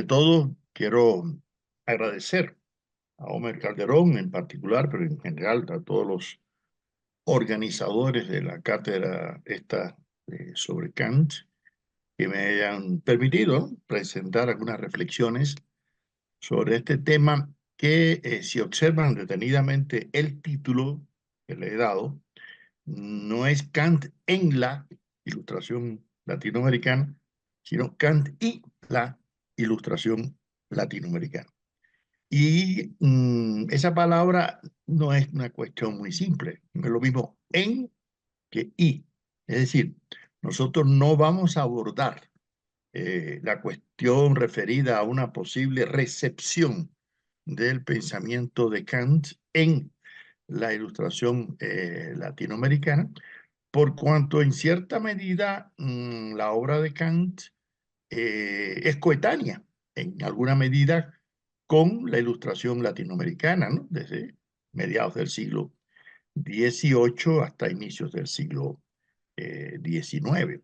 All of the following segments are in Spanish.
todo, quiero agradecer a Homer Calderón en particular, pero en general a todos los organizadores de la cátedra esta sobre Kant, que me hayan permitido presentar algunas reflexiones sobre este tema que, si observan detenidamente el título que le he dado, no es Kant en la Ilustración latinoamericana, sino Kant y la Ilustración latinoamericana. Y esa palabra no es una cuestión muy simple, no es lo mismo en que y. Es decir, nosotros no vamos a abordar la cuestión referida a una posible recepción del pensamiento de Kant en la Ilustración latinoamericana, por cuanto en cierta medida la obra de Kant es coetánea en alguna medida con la Ilustración latinoamericana, ¿no? Desde mediados del siglo XVIII hasta inicios del siglo XIX,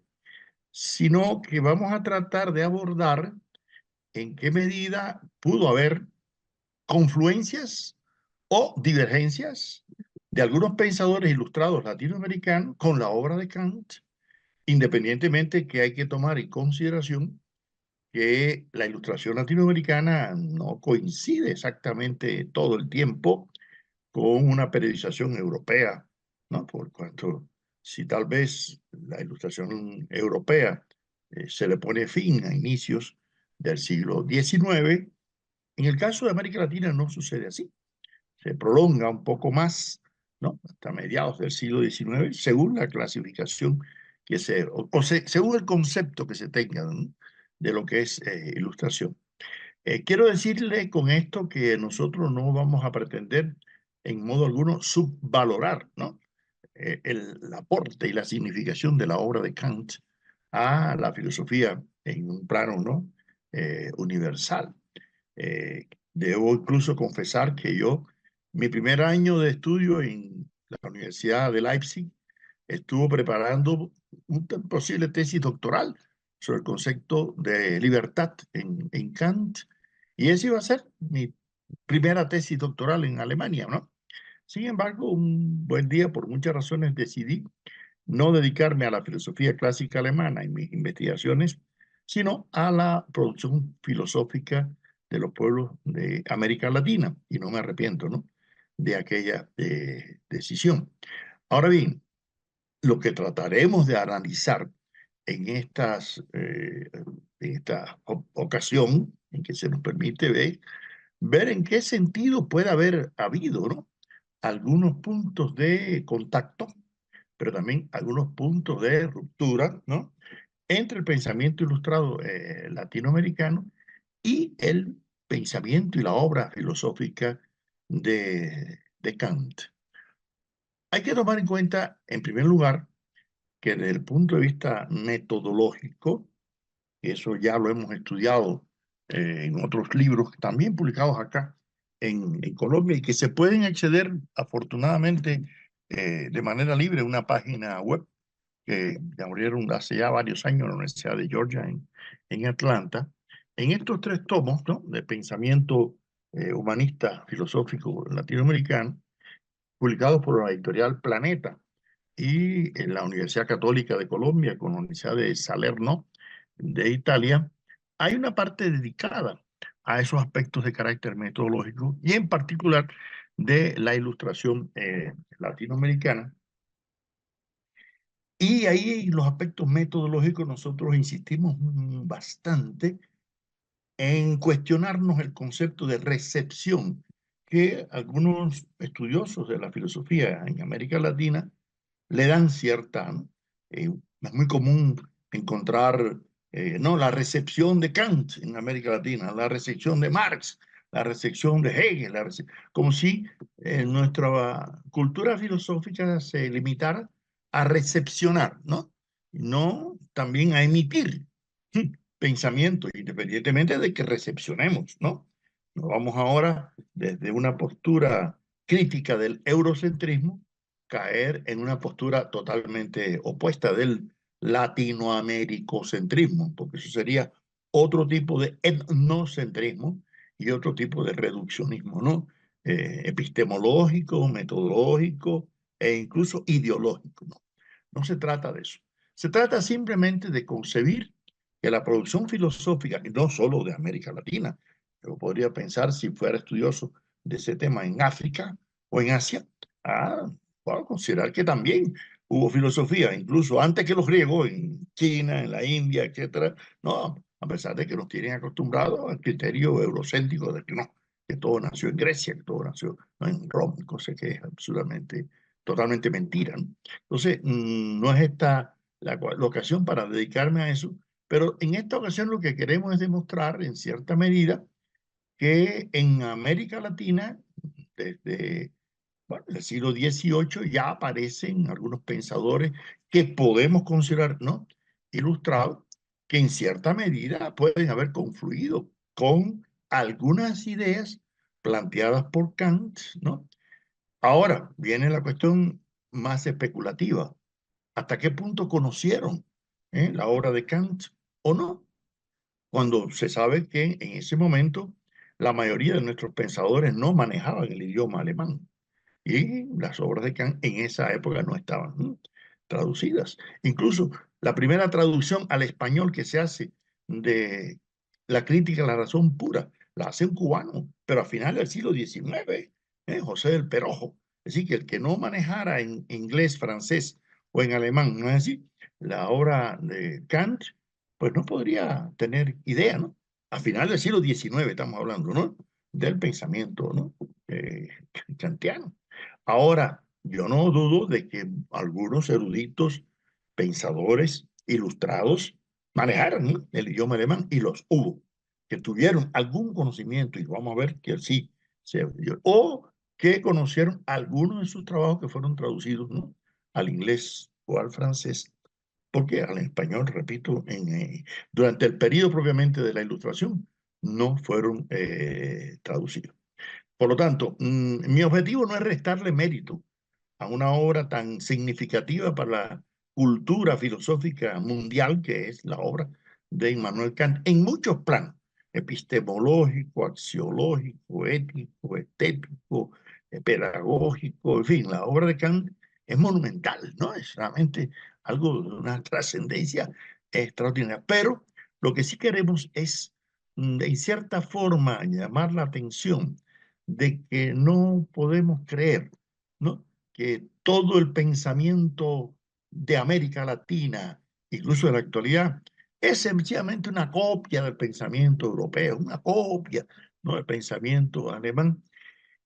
sino que vamos a tratar de abordar en qué medida pudo haber confluencias o divergencias de algunos pensadores ilustrados latinoamericanos con la obra de Kant, independientemente que hay que tomar en consideración que la Ilustración latinoamericana no coincide exactamente todo el tiempo con una periodización europea, ¿no? Por cuanto, si tal vez la Ilustración europea se le pone fin a inicios del siglo XIX, en el caso de América Latina no sucede así. Se prolonga un poco más, ¿no? Hasta mediados del siglo XIX, según la clasificación según el concepto que se tenga, ¿no? De lo que es ilustración. Quiero decirle con esto que nosotros no vamos a pretender en modo alguno subvalorar, ¿no? El aporte y la significación de la obra de Kant a la filosofía en un plano, ¿no? Universal. Debo incluso confesar que mi primer año de estudio en la Universidad de Leipzig, estuvo preparando una posible tesis doctoral sobre el concepto de libertad en Kant, y esa iba a ser mi primera tesis doctoral en Alemania, ¿no? Sin embargo, un buen día, por muchas razones, decidí no dedicarme a la filosofía clásica alemana en mis investigaciones, sino a la producción filosófica de los pueblos de América Latina, y no me arrepiento, ¿no? De aquella decisión. Ahora bien, lo que trataremos de analizar en esta ocasión, en que se nos permite ver en qué sentido puede haber habido, ¿no? Algunos puntos de contacto, pero también algunos puntos de ruptura, ¿no? Entre el pensamiento ilustrado latinoamericano y el pensamiento y la obra filosófica de Kant. Hay que tomar en cuenta, en primer lugar, que desde el punto de vista metodológico, eso ya lo hemos estudiado en otros libros también publicados acá en Colombia y que se pueden acceder afortunadamente de manera libre a una página web que abrieron hace ya varios años en la Universidad de Georgia en Atlanta. En estos tres tomos, ¿no? De pensamiento humanista filosófico latinoamericano, publicados por la editorial Planeta y en la Universidad Católica de Colombia con la Universidad de Salerno de Italia, hay una parte dedicada a esos aspectos de carácter metodológico y en particular de la ilustración latinoamericana. Y ahí en los aspectos metodológicos nosotros insistimos bastante en cuestionarnos el concepto de recepción que algunos estudiosos de la filosofía en América Latina le dan cierta, ¿no? Es muy común encontrar, no, la recepción de Kant en América Latina, la recepción de Marx, la recepción de Hegel, como si nuestra cultura filosófica se limitara a recepcionar, ¿no? No también a emitir pensamiento, independientemente de que recepcionemos, ¿no? Nos vamos ahora desde una postura crítica del eurocentrismo caer en una postura totalmente opuesta del latinoamericocentrismo, porque eso sería otro tipo de etnocentrismo y otro tipo de reduccionismo, ¿no? Epistemológico, metodológico e incluso ideológico, ¿no? No se trata de eso. Se trata simplemente de concebir que la producción filosófica, y no solo de América Latina, yo podría pensar si fuera estudioso de ese tema en África o en Asia, bueno, considerar que también hubo filosofía, incluso antes que los griegos, en China, en la India, etcétera. No, a pesar de que nos tienen acostumbrados al criterio eurocéntrico de que no, que todo nació en Grecia, que todo nació, ¿no?, en Roma, cosa que es absolutamente, totalmente mentira, ¿no? Entonces, no es esta la ocasión para dedicarme a eso, pero en esta ocasión lo que queremos es demostrar, en cierta medida, que en América Latina, desde bueno, el siglo XVIII, ya aparecen algunos pensadores que podemos considerar, ¿no?, ilustrados, que en cierta medida pueden haber confluido con algunas ideas planteadas por Kant, ¿no? Ahora viene la cuestión más especulativa. ¿Hasta qué punto conocieron la obra de Kant o no? Cuando se sabe que en ese momento la mayoría de nuestros pensadores no manejaban el idioma alemán y las obras de Kant en esa época no estaban traducidas. Incluso la primera traducción al español que se hace de la crítica a la razón pura la hace un cubano, pero a finales del siglo XIX, José del Perojo. Es decir, que el que no manejara en inglés, francés o en alemán, ¿no es así?, la obra de Kant, pues no podría tener idea, ¿no? A finales del siglo XIX estamos hablando, ¿no?, del pensamiento, ¿no?, kantiano. Ahora, yo no dudo de que algunos eruditos, pensadores ilustrados manejaran, ¿no?, el idioma alemán, y los hubo, que tuvieron algún conocimiento, y vamos a ver que sí, o que conocieron algunos de sus trabajos que fueron traducidos, ¿no?, al inglés o al francés, porque al español, repito, durante el periodo propiamente de la Ilustración, no fueron traducidos. Por lo tanto, mi objetivo no es restarle mérito a una obra tan significativa para la cultura filosófica mundial que es la obra de Immanuel Kant, en muchos planos: epistemológico, axiológico, ético, estético, pedagógico, en fin, la obra de Kant es monumental, ¿no? Es realmente algo de una trascendencia extraordinaria. Pero lo que sí queremos es, en cierta forma, llamar la atención de que no podemos creer, ¿no?, que todo el pensamiento de América Latina, incluso en la actualidad, es sencillamente una copia del pensamiento europeo, una copia, ¿no?, del pensamiento alemán.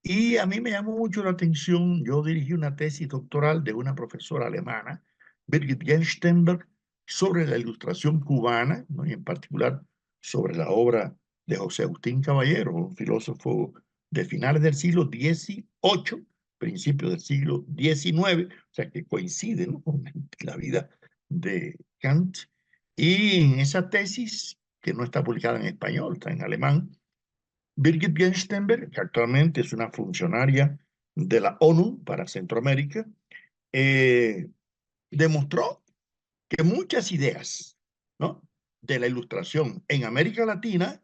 Y a mí me llamó mucho la atención, yo dirigí una tesis doctoral de una profesora alemana, Birgit Genstenberg, sobre la Ilustración cubana, ¿no?, y en particular sobre la obra de José Agustín Caballero, un filósofo de finales del siglo XVIII, principios del siglo XIX, o sea que coincide, ¿no?, con la vida de Kant. Y en esa tesis, que no está publicada en español, está en alemán, Birgit Genstenberg, que actualmente es una funcionaria de la ONU para Centroamérica, demostró que muchas ideas, ¿no?, de la Ilustración en América Latina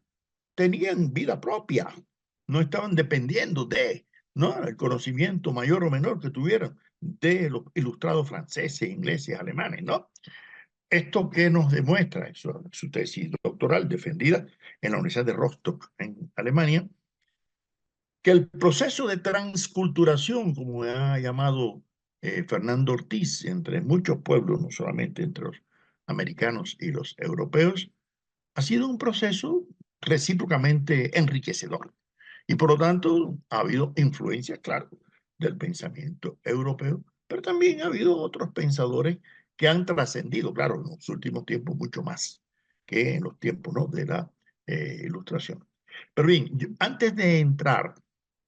tenían vida propia, no estaban dependiendo de, ¿no?, el conocimiento mayor o menor que tuvieran de los ilustrados franceses, ingleses, alemanes, ¿no? Esto que nos demuestra, su tesis doctoral defendida en la Universidad de Rostock, en Alemania, que el proceso de transculturación, como ha llamado Fernando Ortiz, entre muchos pueblos, no solamente entre los americanos y los europeos, ha sido un proceso recíprocamente enriquecedor. Y por lo tanto, ha habido influencia, claro, del pensamiento europeo, pero también ha habido otros pensadores que han trascendido, claro, en los últimos tiempos mucho más que en los tiempos, ¿no?, de la Ilustración. Pero bien, antes de entrar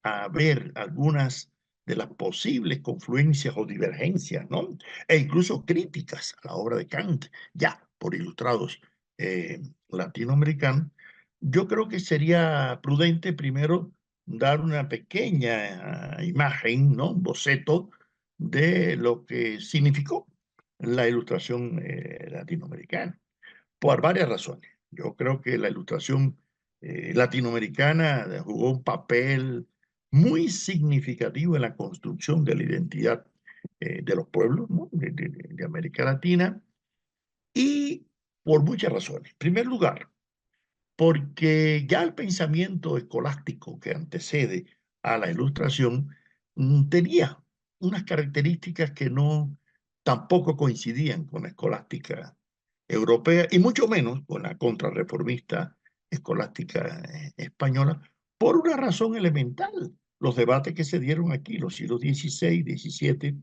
a ver algunas de las posibles confluencias o divergencias, ¿no?, e incluso críticas a la obra de Kant, ya por ilustrados latinoamericanos, yo creo que sería prudente primero dar una pequeña imagen, ¿no?, un boceto de lo que significó la Ilustración latinoamericana, por varias razones. Yo creo que la ilustración latinoamericana jugó un papel muy significativo en la construcción de la identidad de los pueblos, ¿no? de América Latina, y por muchas razones. En primer lugar, porque ya el pensamiento escolástico que antecede a la Ilustración tenía unas características que no tampoco coincidían con la escolástica europea y mucho menos con la contrarreformista escolástica española, por una razón elemental. Los debates que se dieron aquí, los siglos XVI, XVII,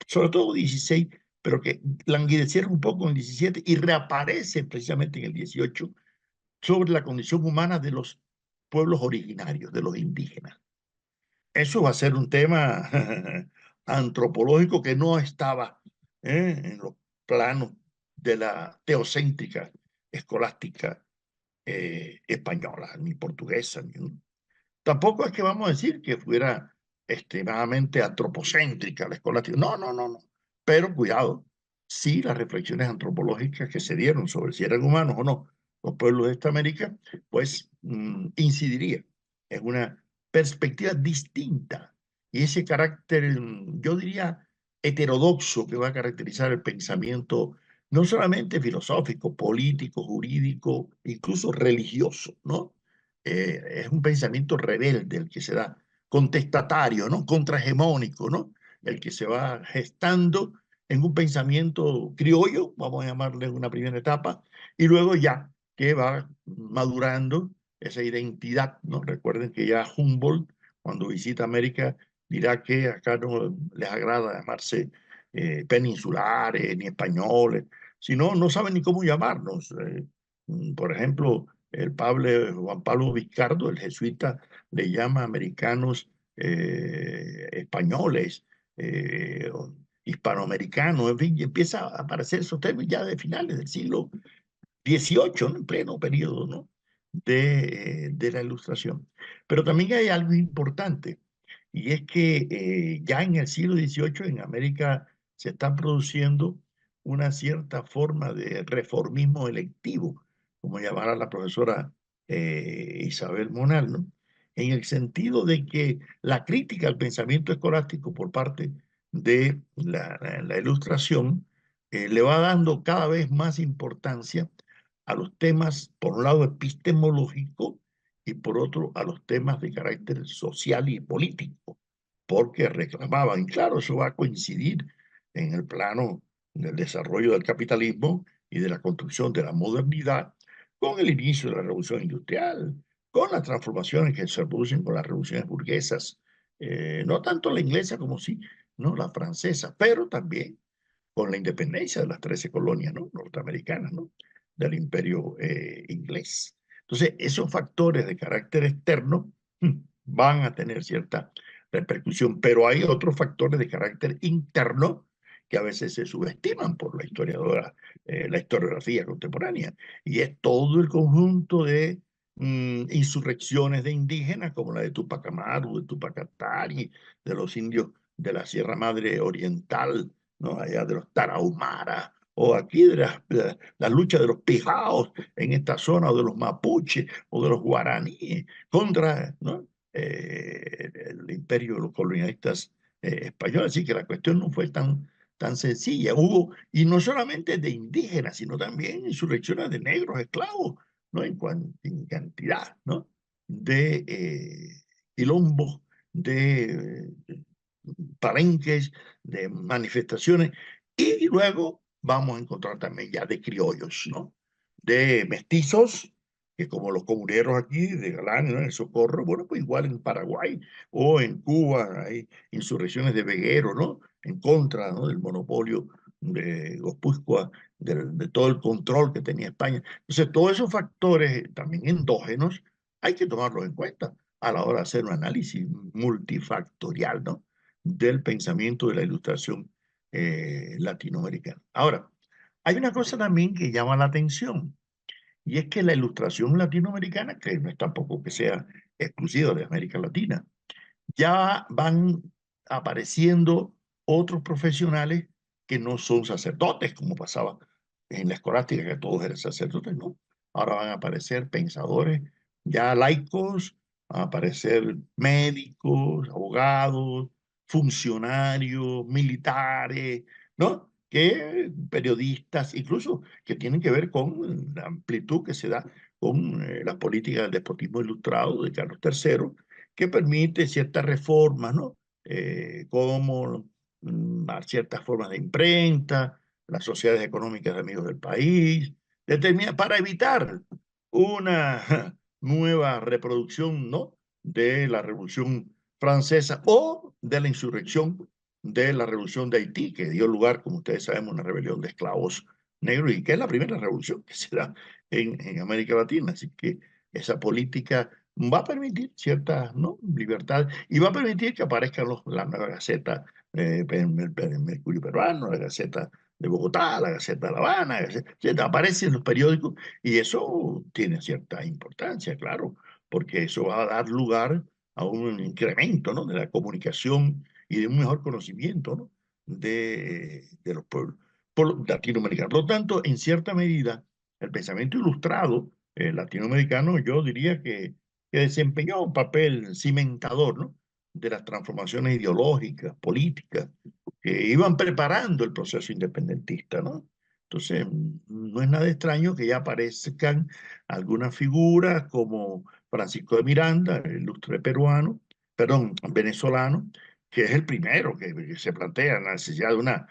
sobre todo XVI, pero que languidecieron un poco en el XVII y reaparecen precisamente en el XVIII, sobre la condición humana de los pueblos originarios, de los indígenas. Eso va a ser un tema antropológico que no estaba en los planos de la teocéntrica escolástica española, ni portuguesa. Tampoco es que vamos a decir que fuera extremadamente antropocéntrica la escolástica. No, no, no, no. Pero cuidado, sí las reflexiones antropológicas que se dieron sobre si eran humanos o no los pueblos de esta América, pues incidiría en una perspectiva distinta. Y ese carácter, yo diría, heterodoxo que va a caracterizar el pensamiento no solamente filosófico, político, jurídico, incluso religioso, ¿no? Es un pensamiento rebelde el que se da, contestatario, ¿no? Contrahegemónico, ¿no? El que se va gestando en un pensamiento criollo, vamos a llamarle una primera etapa, y luego ya que va madurando esa identidad, ¿no? Recuerden que ya Humboldt, cuando visita América, dirá que acá no les agrada llamarse peninsulares ni españoles, sino no saben ni cómo llamarnos. Por ejemplo, el padre Juan Pablo Vizcardo, el jesuita, le llama americanos españoles, hispanoamericanos, en fin, y empieza a aparecer esos términos ya de finales del siglo XVIII, ¿no? En pleno periodo, ¿no? de la Ilustración. Pero también hay algo importante, y es que ya en el siglo XVIII en América se está produciendo una cierta forma de reformismo electivo, como llamara la profesora Isabel Monal, ¿no? En el sentido de que la crítica al pensamiento escolástico por parte de la Ilustración le va dando cada vez más importancia a los temas, por un lado, epistemológico y por otro, a los temas de carácter social y político, porque reclamaban, y claro, eso va a coincidir en el plano del desarrollo del capitalismo y de la construcción de la modernidad con el inicio de la revolución industrial, con las transformaciones que se producen con las revoluciones burguesas, no tanto la inglesa como sí, no la francesa, pero también con la independencia de las 13 colonias, ¿no? norteamericanas, ¿no? del imperio inglés. Entonces, esos factores de carácter externo van a tener cierta repercusión, pero hay otros factores de carácter interno que a veces se subestiman por la historiadora, la historiografía contemporánea, y es todo el conjunto de insurrecciones de indígenas, como la de Tupac Amaru, de Tupac Katari, de los indios de la Sierra Madre Oriental, ¿no? allá de los Tarahumaras, o aquí de la lucha de los pijaos en esta zona, o de los mapuches, o de los guaraníes, contra, ¿no? el imperio de los colonialistas españoles. Así que la cuestión no fue tan sencilla. Hubo, y no solamente de indígenas, sino también insurrecciones de negros esclavos, ¿no? en cantidad, ¿no? de quilombos, de palenques, de manifestaciones, y luego vamos a encontrar también ya de criollos, ¿no? De mestizos, que como los comuneros aquí, de Galán, ¿no? en el Socorro, bueno, pues igual en Paraguay o en Cuba hay insurrecciones de vegueros, ¿no? En contra, ¿no? del monopolio de Guipúzcoa, de todo el control que tenía España. Entonces, todos esos factores también endógenos hay que tomarlos en cuenta a la hora de hacer un análisis multifactorial, ¿no? del pensamiento de la Ilustración latinoamericana. Ahora, hay una cosa también que llama la atención, y es que la Ilustración latinoamericana, que no es tampoco que sea exclusiva de América Latina, ya van apareciendo otros profesionales que no son sacerdotes, como pasaba en la escolástica, que todos eran sacerdotes, ¿no? ahora van a aparecer pensadores ya laicos, van a aparecer médicos, abogados, funcionarios, militares, ¿no? Que periodistas, incluso que tienen que ver con la amplitud que se da con la política del despotismo ilustrado de Carlos III, que permite ciertas reformas, ¿no? Como ciertas formas de imprenta, las sociedades económicas de amigos del país, para evitar una nueva reproducción, ¿no? De la Revolución Francesa o de la insurrección de la Revolución de Haití, que dio lugar, como ustedes saben, a una rebelión de esclavos negros y que es la primera revolución que se da en América Latina. Así que esa política va a permitir ciertas, ¿no?, libertades y va a permitir que aparezcan la nueva Gaceta, Mercurio Peruano, la Gaceta de Bogotá, la Gaceta de La Habana, aparece en los periódicos y eso tiene cierta importancia, claro, porque eso va a dar lugar a un incremento, ¿no?, de la comunicación y de un mejor conocimiento, ¿no?, de los pueblos latinoamericanos. Por lo tanto, en cierta medida, el pensamiento ilustrado latinoamericano, yo diría que desempeñó un papel cimentador, ¿no?, de las transformaciones ideológicas, políticas, que iban preparando el proceso independentista, ¿no? Entonces, no es nada extraño que ya aparezcan algunas figuras como Francisco de Miranda, el ilustre peruano, perdón, venezolano, que es el primero que se plantea la necesidad de una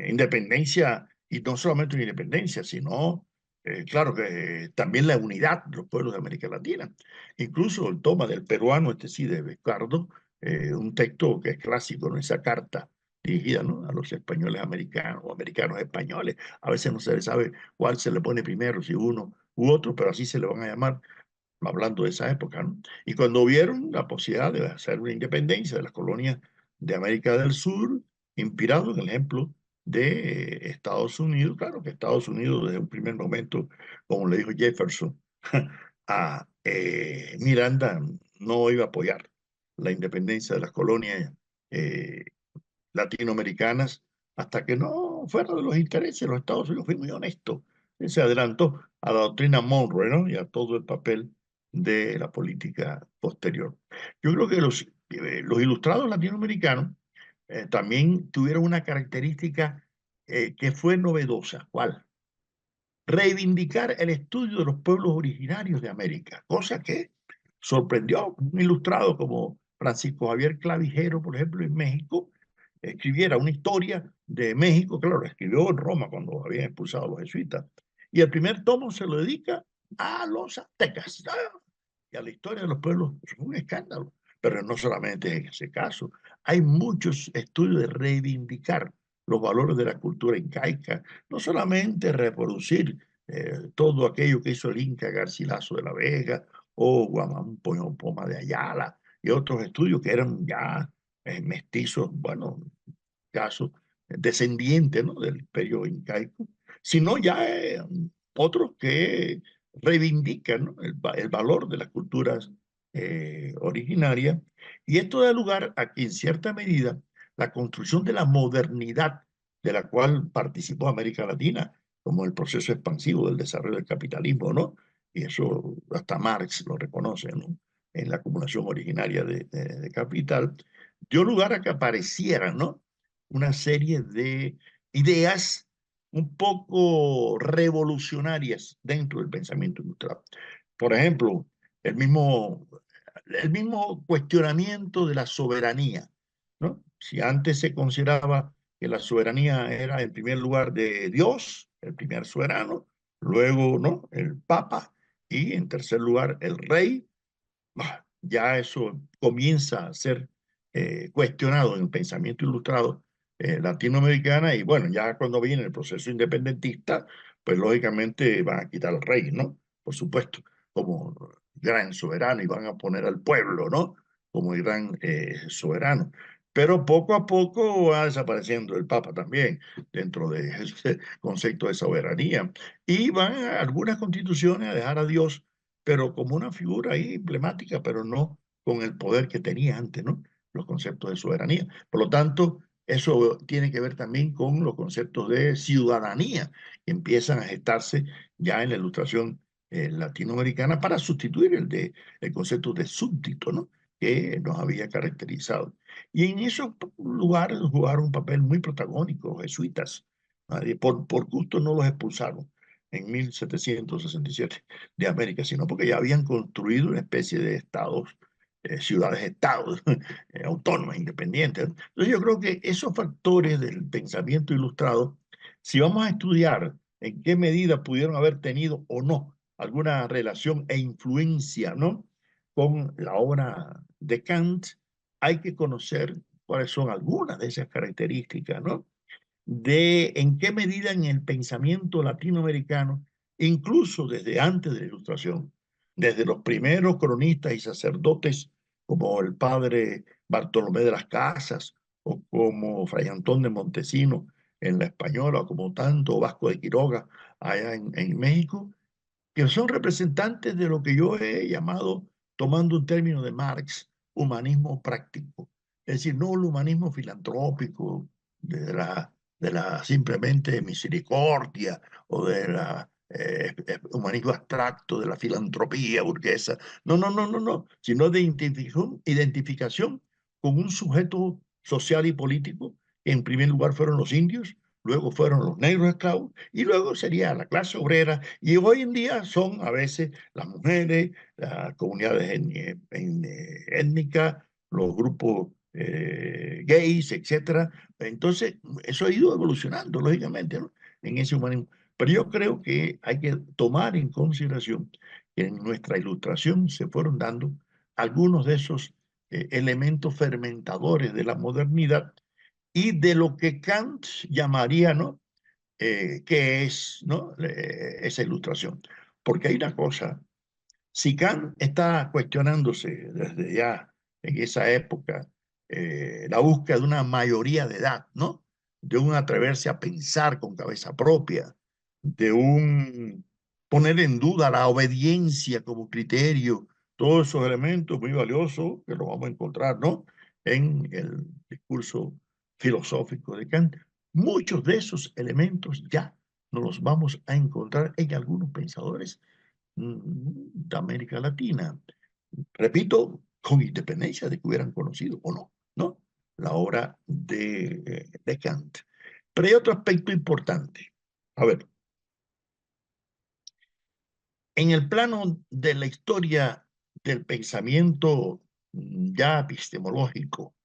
independencia, y no solamente una independencia, sino, claro, que también la unidad de los pueblos de América Latina. Incluso el toma del peruano, este sí, de Ricardo, un texto que es clásico, ¿no? Esa carta dirigida, ¿no?, a los españoles americanos o americanos españoles. A veces no se le sabe cuál se le pone primero, si uno u otro, pero así se le van a llamar, hablando de esa época, ¿no? Y cuando vieron la posibilidad de hacer una independencia de las colonias de América del Sur, inspirado en el ejemplo de Estados Unidos, claro que Estados Unidos desde un primer momento, como le dijo Jefferson a Miranda, no iba a apoyar la independencia de las colonias eh, latinoamericanas hasta que no fuera de los intereses de los Estados Unidos. Fue muy honesto. Él se adelantó a la doctrina Monroe, ¿no?, y a todo el papel de la política posterior. Yo creo que los ilustrados latinoamericanos también tuvieron una característica que fue novedosa. ¿Cuál? Reivindicar el estudio de los pueblos originarios de América, cosa que sorprendió a un ilustrado como Francisco Javier Clavijero, por ejemplo, en México, escribiera una historia de México. Claro, la escribió en Roma cuando habían expulsado a los jesuitas, y el primer tomo se lo dedica a los aztecas, y a la historia de los pueblos. Es un escándalo, pero no solamente en ese caso, hay muchos estudios de reivindicar los valores de la cultura incaica, no solamente reproducir todo aquello que hizo el Inca Garcilaso de la Vega o Guamán Poma de Ayala y otros estudios que eran ya mestizos, bueno, casos descendientes, ¿no?, del imperio incaico, sino ya otros que reivindican, ¿no?, el valor de las culturas originarias. Y esto da lugar a que en cierta medida la construcción de la modernidad de la cual participó América Latina, como el proceso expansivo del desarrollo del capitalismo, ¿no? Y eso hasta Marx lo reconoce, ¿no?, en la acumulación originaria de capital, dio lugar a que aparecieran, ¿no?, una serie de ideas un poco revolucionarias dentro del pensamiento ilustrado. Por ejemplo, el mismo, el mismo cuestionamiento de la soberanía, ¿no? Si antes se consideraba que la soberanía era en primer lugar de Dios, el primer soberano, luego, ¿no?, el Papa, y en tercer lugar el rey, ya eso comienza a ser cuestionado en el pensamiento ilustrado latinoamericana, y bueno, ya cuando viene el proceso independentista, pues lógicamente van a quitar al rey, ¿no? Por supuesto, como gran soberano, y van a poner al pueblo, ¿no?, como el gran soberano. Pero poco a poco va desapareciendo el Papa también dentro de ese concepto de soberanía. Y van a algunas constituciones a dejar a Dios, pero como una figura ahí emblemática, pero no con el poder que tenía antes, ¿no?, los conceptos de soberanía. Por lo tanto, eso tiene que ver también con los conceptos de ciudadanía que empiezan a gestarse ya en la Ilustración latinoamericana para sustituir el concepto de súbdito, ¿no?, que nos había caracterizado. Y en esos lugares jugaron un papel muy protagónico los jesuitas. Por gusto no los expulsaron en 1767 de América, sino porque ya habían construido una especie de estados, ciudades-estados, autónomas, independientes. Entonces yo creo que esos factores del pensamiento ilustrado, si vamos a estudiar en qué medida pudieron haber tenido o no alguna relación e influencia, ¿no?, con la obra de Kant, hay que conocer cuáles son algunas de esas características, ¿no?, de en qué medida en el pensamiento latinoamericano, incluso desde antes de la Ilustración, desde los primeros cronistas y sacerdotes como el padre Bartolomé de las Casas o como Fray Antón de Montesinos en la Española, o como tanto Vasco de Quiroga allá en México, que son representantes de lo que yo he llamado, tomando un término de Marx, humanismo práctico. Es decir, no el humanismo filantrópico de la simplemente misericordia o de la humanismo abstracto de la filantropía burguesa. No, no, no, no, no, sino de identificación con un sujeto social y político, que en primer lugar fueron los indios, luego fueron los negros esclavos y luego sería la clase obrera, y hoy en día son a veces las mujeres, las comunidades étnicas, los grupos gays, etcétera. Entonces, eso ha ido evolucionando, lógicamente, ¿no?, en ese humanismo. Pero yo creo que hay que tomar en consideración que en nuestra ilustración se fueron dando algunos de esos elementos fermentadores de la modernidad y de lo que Kant llamaría, ¿no?, qué es, ¿no?, esa ilustración. Porque hay una cosa, si Kant está cuestionándose desde ya en esa época la búsqueda de una mayoría de edad, ¿no?, de un atreverse a pensar con cabeza propia, de un poner en duda la obediencia como criterio, todos esos elementos muy valiosos que los vamos a encontrar, ¿no?, en el discurso filosófico de Kant. Muchos de esos elementos ya nos los vamos a encontrar en algunos pensadores de América Latina. Repito, con independencia de que hubieran conocido o no, ¿no?, la obra de Kant. Pero hay otro aspecto importante. A ver, en el plano de la historia del pensamiento ya epistemológico,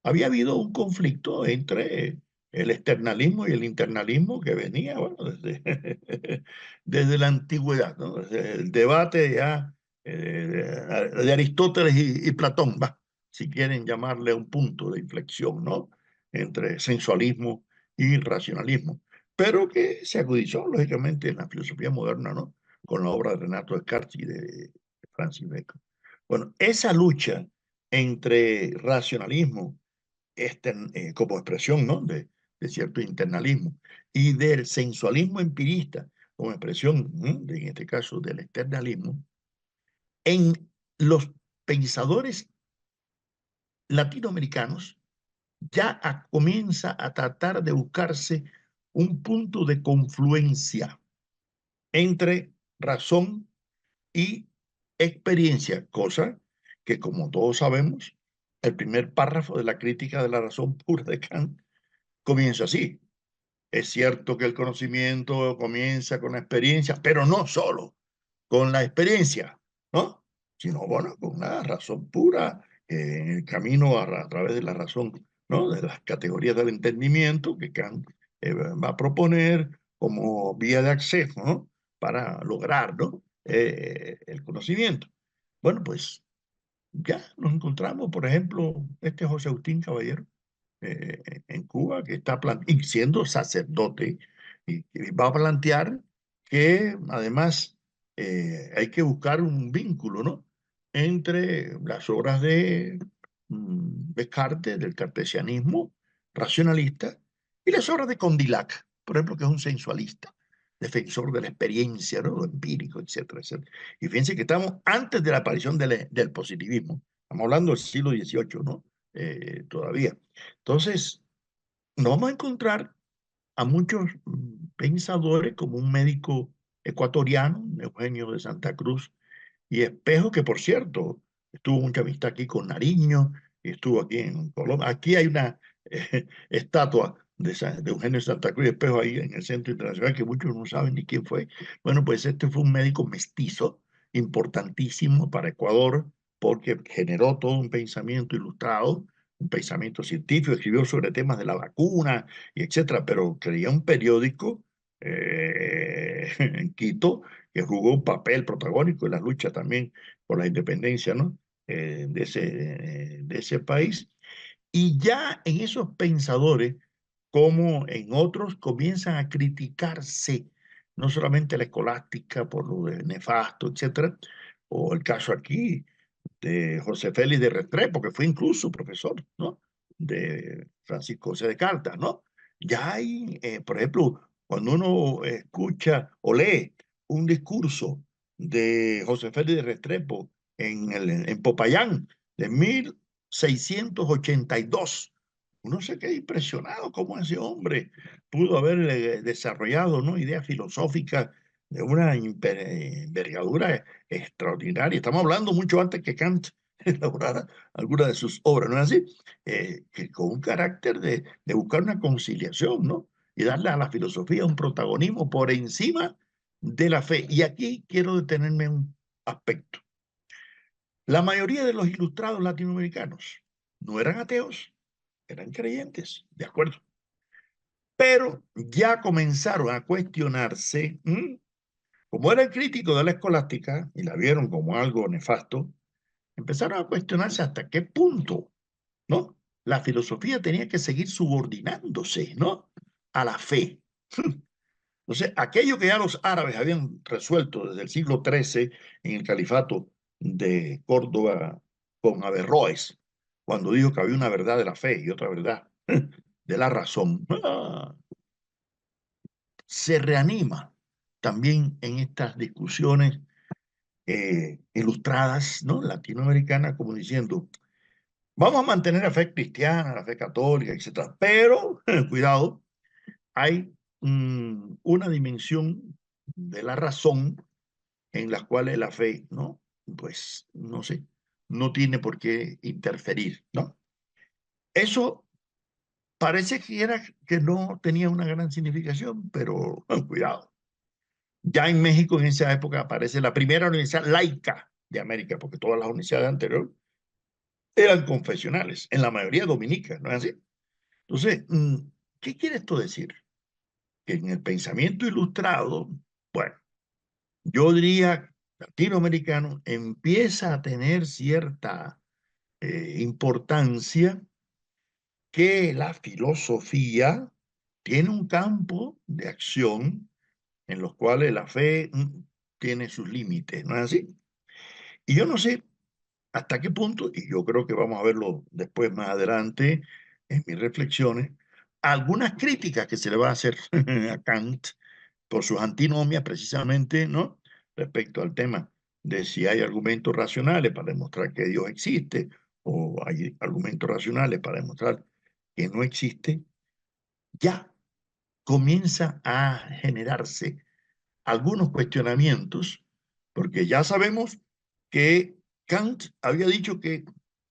había habido un conflicto entre el externalismo y el internalismo que venía, bueno, desde, desde la antigüedad, ¿no?, desde el debate ya de Aristóteles y Platón, va, si quieren llamarle un punto de inflexión, ¿no?, entre sensualismo y racionalismo, pero que se agudizó, lógicamente, en la filosofía moderna, ¿no?, con la obra de Renato Descartes y de Francis Bacon. Bueno, esa lucha entre racionalismo como expresión, ¿no?, de cierto internalismo, y del sensualismo empirista como expresión, en este caso, del externalismo, en los pensadores latinoamericanos ya comienza a tratar de buscarse un punto de confluencia entre razón y experiencia, cosa que, como todos sabemos, el primer párrafo de la crítica de la razón pura de Kant comienza así: es cierto que el conocimiento comienza con la experiencia, pero no solo con la experiencia, ¿no?, sino, bueno, con una razón pura, en el camino a través de la razón, ¿no?, de las categorías del entendimiento que Kant va a proponer como vía de acceso, ¿no?, para lograr, ¿no?, el conocimiento. Bueno, pues ya nos encontramos, por ejemplo, este José Agustín Caballero, en Cuba, que está y siendo sacerdote, y va a plantear que además hay que buscar un vínculo, ¿no?, entre las obras de Descartes, del cartesianismo racionalista, y las obras de Condillac, por ejemplo, que es un sensualista, defensor de la experiencia, ¿no?, lo empírico, etcétera, etcétera. Y fíjense que estamos antes de la aparición del positivismo. Estamos hablando del siglo XVIII, ¿no?, todavía. Entonces, nos vamos a encontrar a muchos pensadores, como un médico ecuatoriano, Eugenio de Santa Cruz y Espejo, que por cierto, estuvo mucha amistad aquí con Nariño, y estuvo aquí en Colombia. Aquí hay una estatua de Eugenio de Santa Cruz y Espejo ahí en el Centro Internacional, que muchos no saben ni quién fue. Bueno, pues este fue un médico mestizo importantísimo para Ecuador, porque generó todo un pensamiento ilustrado, un pensamiento científico, escribió sobre temas de la vacuna y etcétera, pero creía un periódico en Quito que jugó un papel protagónico en la lucha también por la independencia, ¿no? De ese país. Y ya en esos pensadores, como en otros, comienzan a criticarse, no solamente la escolástica por lo de nefasto, etcétera, o el caso aquí de José Félix de Restrepo, que fue incluso profesor, ¿no? De Francisco José de Caldas, ¿no? Ya hay, por ejemplo, cuando uno escucha o lee un discurso de José Félix de Restrepo en Popayán de 1682, uno se queda impresionado cómo ese hombre pudo haber desarrollado, ¿no?, ideas filosóficas de una envergadura extraordinaria. Estamos hablando mucho antes que Kant elaborara alguna de sus obras, ¿no es así? Que con un carácter de buscar una conciliación, ¿no? Y darle a la filosofía un protagonismo por encima de la fe. Y aquí quiero detenerme en un aspecto. La mayoría de los ilustrados latinoamericanos no eran ateos, eran creyentes, ¿de acuerdo? Pero ya comenzaron a cuestionarse, como eran críticos de la escolástica y la vieron como algo nefasto, empezaron a cuestionarse hasta qué punto, ¿no?, la filosofía tenía que seguir subordinándose, ¿no?, a la fe. Entonces, aquello que ya los árabes habían resuelto desde el siglo XIII en el califato de Córdoba con Averroes, cuando dijo que había una verdad de la fe y otra verdad de la razón, se reanima también en estas discusiones ilustradas, ¿no?, latinoamericanas, como diciendo, vamos a mantener la fe cristiana, la fe católica, etcétera, pero, cuidado, hay una dimensión de la razón en las cuales la fe, ¿no?, pues, no sé, no tiene por qué interferir, ¿no? Eso parece que no tenía una gran significación, pero cuidado. Ya en México en esa época aparece la primera universidad laica de América, porque todas las universidades anteriores eran confesionales, en la mayoría dominicas, ¿no es así? Entonces, ¿qué quiere esto decir? Que en el pensamiento ilustrado, bueno, yo diría latinoamericano, empieza a tener cierta importancia que la filosofía tiene un campo de acción en los cuales la fe tiene sus límites, ¿no es así? Y yo no sé hasta qué punto, y yo creo que vamos a verlo después más adelante en mis reflexiones, algunas críticas que se le va a hacer a Kant por sus antinomias precisamente, ¿no?, respecto al tema de si hay argumentos racionales para demostrar que Dios existe o hay argumentos racionales para demostrar que no existe, ya comienza a generarse algunos cuestionamientos, porque ya sabemos que Kant había dicho que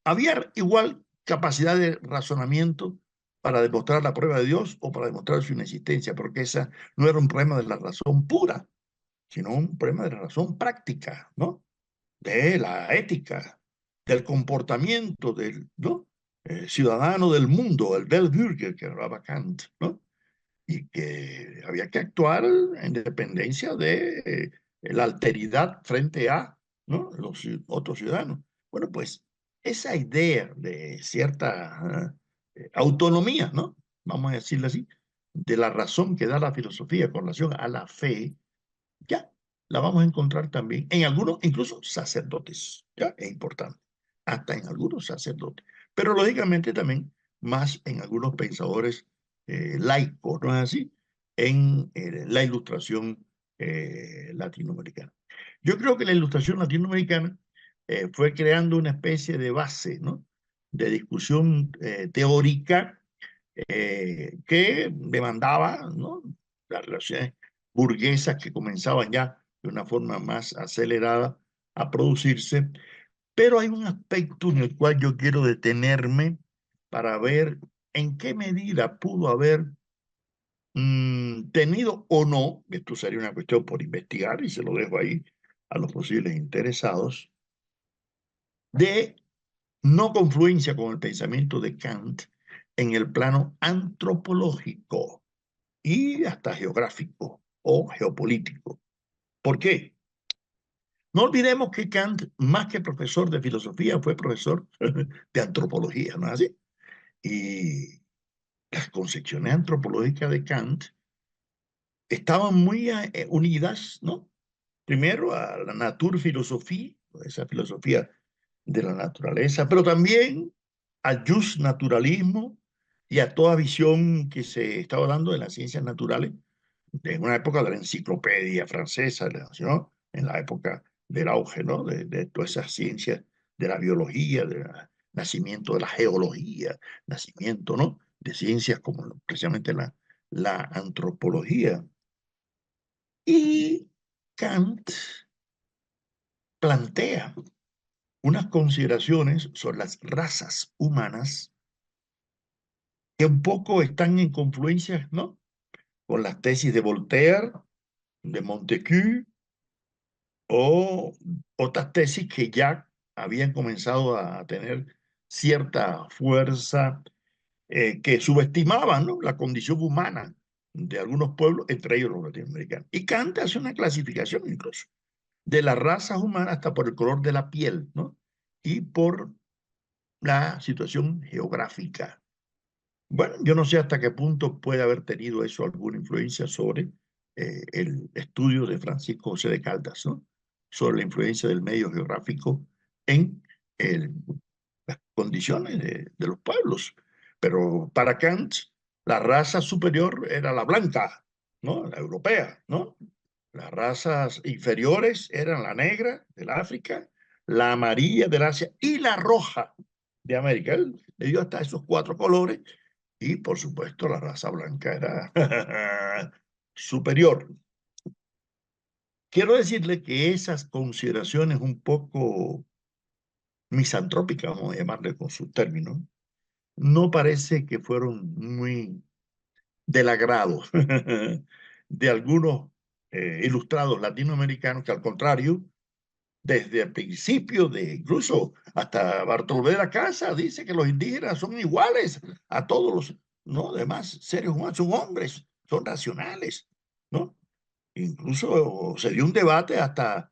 había igual capacidad de razonamiento para demostrar la prueba de Dios o para demostrar su inexistencia, porque esa no era un problema de la razón pura, sino un problema de la razón práctica, ¿no?, de la ética, del comportamiento del, ¿no?, ciudadano del mundo, el Weltbürger que hablaba Kant, ¿no?, y que había que actuar en dependencia de la alteridad frente a, ¿no?, los otros ciudadanos. Bueno, pues esa idea de cierta autonomía, ¿no?, vamos a decirlo así, de la razón que da la filosofía con relación a la fe, ya la vamos a encontrar también en algunos, incluso sacerdotes, ya es importante, hasta en algunos sacerdotes, pero lógicamente también más en algunos pensadores laicos, ¿no es así?, en la ilustración latinoamericana. Yo creo que la ilustración latinoamericana fue creando una especie de base, ¿no?, de discusión teórica que demandaba, ¿no?, las relaciones burguesas que comenzaban ya de una forma más acelerada a producirse. Pero hay un aspecto en el cual yo quiero detenerme para ver en qué medida pudo haber tenido o no, esto sería una cuestión por investigar y se lo dejo ahí a los posibles interesados, de no confluencia con el pensamiento de Kant en el plano antropológico y hasta geográfico o geopolítico. ¿Por qué? No olvidemos que Kant, más que profesor de filosofía, fue profesor de antropología, ¿no es así? Y las concepciones antropológicas de Kant estaban muy unidas, ¿no? Primero a la Naturphilosophie, esa filosofía de la naturaleza, pero también al justnaturalismo y a toda visión que se estaba dando de las ciencias naturales en una época de la enciclopedia francesa, ¿no? En la época del auge, ¿no? De todas esas ciencias, de la biología, del nacimiento de la geología, nacimiento, ¿no? De ciencias como precisamente la antropología. Y Kant plantea unas consideraciones sobre las razas humanas que un poco están en confluencia, ¿no? Con las tesis de Voltaire, de Montesquieu, o otras tesis que ya habían comenzado a tener cierta fuerza, que subestimaban, ¿no?, la condición humana de algunos pueblos, entre ellos los latinoamericanos. Y Kant hace una clasificación incluso de las razas humanas hasta por el color de la piel, ¿no? Y por la situación geográfica. Bueno, yo no sé hasta qué punto puede haber tenido eso alguna influencia sobre el estudio de Francisco José de Caldas, ¿no? Sobre la influencia del medio geográfico en el, las condiciones de los pueblos. Pero para Kant, la raza superior era la blanca, ¿no? La europea, ¿no? Las razas inferiores eran la negra del África, la amarilla del Asia y la roja de América. Él le dio hasta esos cuatro colores y, por supuesto, la raza blanca era superior. Quiero decirle que esas consideraciones un poco misantrópicas, vamos a llamarle con sus términos, no parece que fueron muy del agrado de algunos ilustrados latinoamericanos que, al contrario, desde el principio, de incluso hasta Bartolomé de la Casa, dice que los indígenas son iguales a todos los, ¿no?, demás seres humanos, son hombres, son racionales, ¿no? Incluso se dio un debate hasta,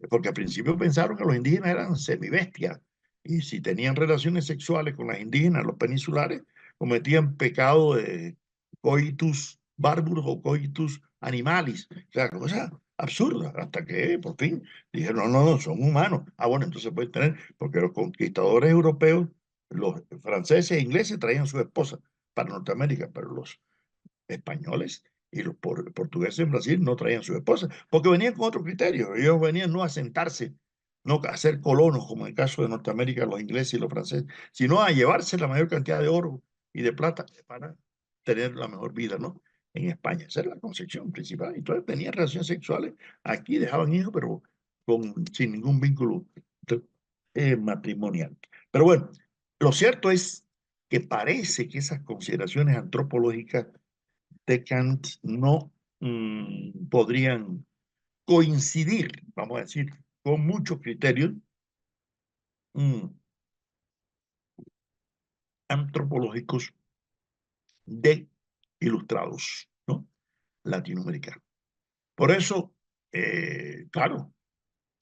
porque al principio pensaron que los indígenas eran semibestias, y si tenían relaciones sexuales con las indígenas, los peninsulares, cometían pecado de coitus bárbaros o coitus animalis. O sea, cosa absurda, hasta que por fin dijeron, no, no, no, son humanos. Ah, bueno, entonces pueden tener, porque los conquistadores europeos, los franceses e ingleses traían sus esposas para Norteamérica, pero los españoles y los portugueses en Brasil no traían sus esposas, porque venían con otro criterio. Ellos venían no a sentarse, no a ser colonos, como en el caso de Norteamérica, los ingleses y los franceses, sino a llevarse la mayor cantidad de oro y de plata para tener la mejor vida, ¿no? En España. Esa era la concepción principal. Entonces tenían relaciones sexuales, aquí dejaban hijos, pero sin ningún vínculo matrimonial. Pero bueno, lo cierto es que parece que esas consideraciones antropológicas de Kant no podrían coincidir, vamos a decir, con muchos criterios mm, antropológicos de ilustrados, ¿no?, latinoamericanos. Por eso, claro,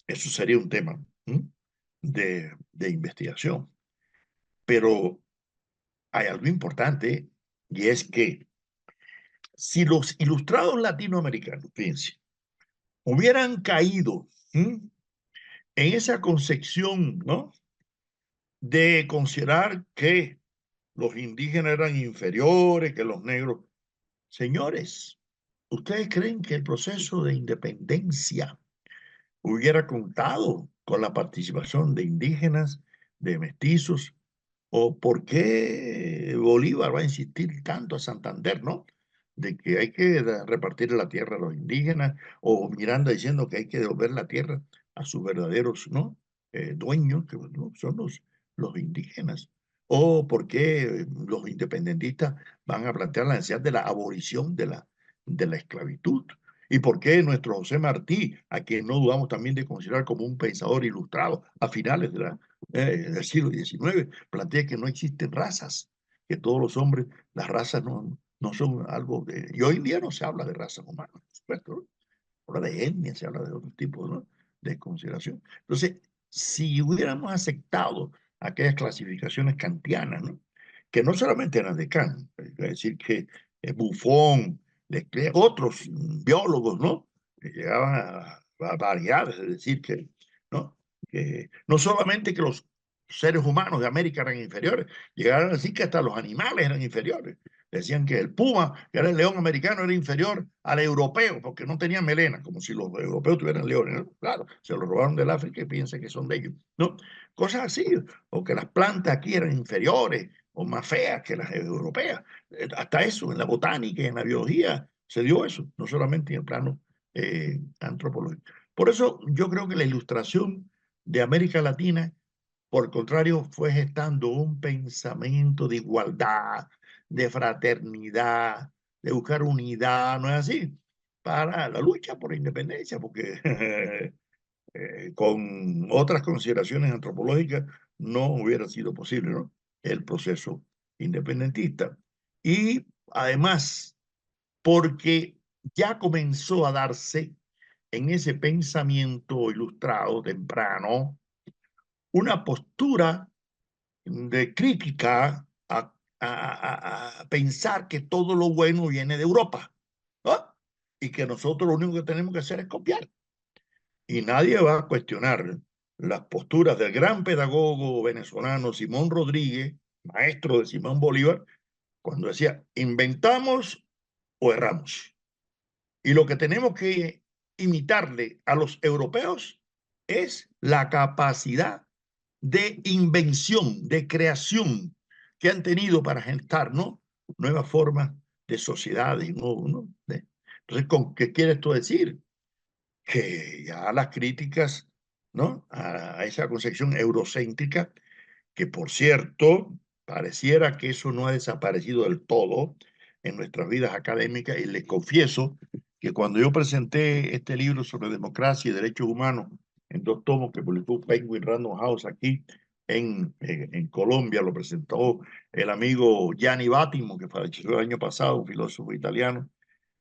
eso sería un tema de investigación. Pero hay algo importante, y es que si los ilustrados latinoamericanos, fíjense, hubieran caído en esa concepción, ¿no?, de considerar que los indígenas eran inferiores, que los negros. Señores, ¿ustedes creen que el proceso de independencia hubiera contado con la participación de indígenas, de mestizos? ¿O por qué Bolívar va a insistir tanto a Santander, ¿no?, de que hay que repartir la tierra a los indígenas, o Miranda diciendo que hay que devolver la tierra a sus verdaderos, ¿no? Dueños, que ¿no? son los indígenas. O por qué los independentistas van a plantear la necesidad de la abolición de la esclavitud. ¿Y por qué nuestro José Martí, a quien no dudamos también de considerar como un pensador ilustrado a finales del siglo XIX, plantea que no existen razas, que todos los hombres, las razas no son algo de... Y hoy en día no se habla de razas humanas, por supuesto, ¿no? Se habla de etnia, se habla de otro tipo, ¿no? De consideración. Entonces, si hubiéramos aceptado aquellas clasificaciones kantianas, ¿no? Que no solamente eran de Kant, es decir, que Buffon, Leclerc, otros biólogos, ¿no? Que llegaban a variedades, es decir, que no solamente que los seres humanos de América eran inferiores, llegaron a decir que hasta los animales eran inferiores. Decían que el puma, que era el león americano, era inferior al europeo porque no tenía melena, como si los europeos tuvieran leones, ¿no? Claro, se lo robaron del África y piensan que son de ellos, ¿no? Cosas así, o que las plantas aquí eran inferiores o más feas que las europeas. Hasta eso, en la botánica y en la biología se dio eso, no solamente en el plano antropológico. Por eso yo creo que la ilustración de América Latina, por el contrario, fue gestando un pensamiento de igualdad, de fraternidad, de buscar unidad, ¿no es así? Para la lucha por la independencia, porque con otras consideraciones antropológicas no hubiera sido posible, ¿no? El proceso independentista. Y además, porque ya comenzó a darse en ese pensamiento ilustrado temprano una postura de crítica a pensar que todo lo bueno viene de Europa, ¿no? Y que nosotros lo único que tenemos que hacer es copiar. Y nadie va a cuestionar las posturas del gran pedagogo venezolano Simón Rodríguez, maestro de Simón Bolívar, cuando decía, inventamos o erramos. Y lo que tenemos que imitarle a los europeos es la capacidad de invención, de creación que han tenido para gestar, ¿no? Nuevas formas de sociedades, ¿no? Entonces, ¿qué quiere esto decir? Que ya las críticas, ¿no? A esa concepción eurocéntrica, que por cierto, pareciera que eso no ha desaparecido del todo en nuestras vidas académicas, y les confieso que cuando yo presenté este libro sobre democracia y derechos humanos en 2 tomos que publicó Penguin Random House aquí en Colombia, lo presentó el amigo Gianni Battimo, que falleció el año pasado, un filósofo italiano.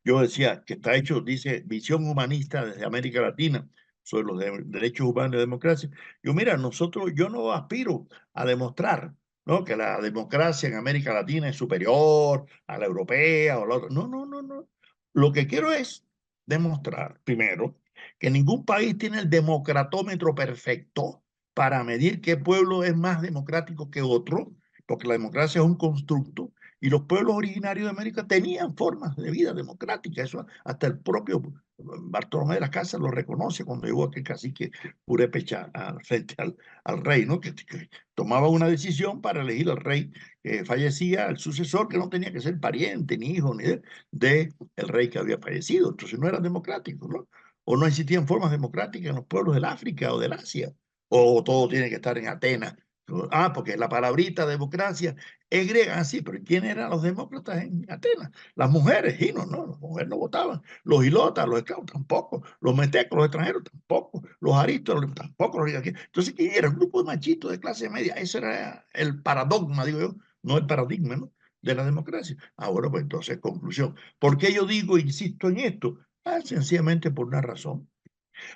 Yo decía que está hecho, dice, visión humanista desde América Latina sobre los derechos humanos y democracia. Yo, mira, yo no aspiro a demostrar, ¿no? Que la democracia en América Latina es superior a la europea o la otra. No, no, no, no. Lo que quiero es demostrar, primero, que ningún país tiene el democratómetro perfecto para medir qué pueblo es más democrático que otro, porque la democracia es un constructo y los pueblos originarios de América tenían formas de vida democrática. Eso hasta el propio Bartolomé de las Casas lo reconoce cuando llegó aquel cacique purépecha frente al rey, ¿no? Que tomaba una decisión para elegir al rey que fallecía, el sucesor, que no tenía que ser pariente, ni hijo, ni de el rey que había fallecido. Entonces no eran democráticos, ¿no? O no existían formas democráticas en los pueblos del África o del Asia. O todo tiene que estar en Atenas. Ah, porque la palabrita democracia es griega, sí, pero ¿quién eran los demócratas en Atenas? Las mujeres, y no, las mujeres no votaban. Los hilotas, los esclavos tampoco. Los metecos, los extranjeros tampoco. Los aristos tampoco. Entonces, ¿quién era? Un grupo de machitos de clase media. Ese era el paradigma, digo yo, no el paradigma, ¿no? De la democracia. Ah, bueno, pues entonces, conclusión. ¿Por qué yo digo, insisto en esto? Ah, sencillamente por una razón.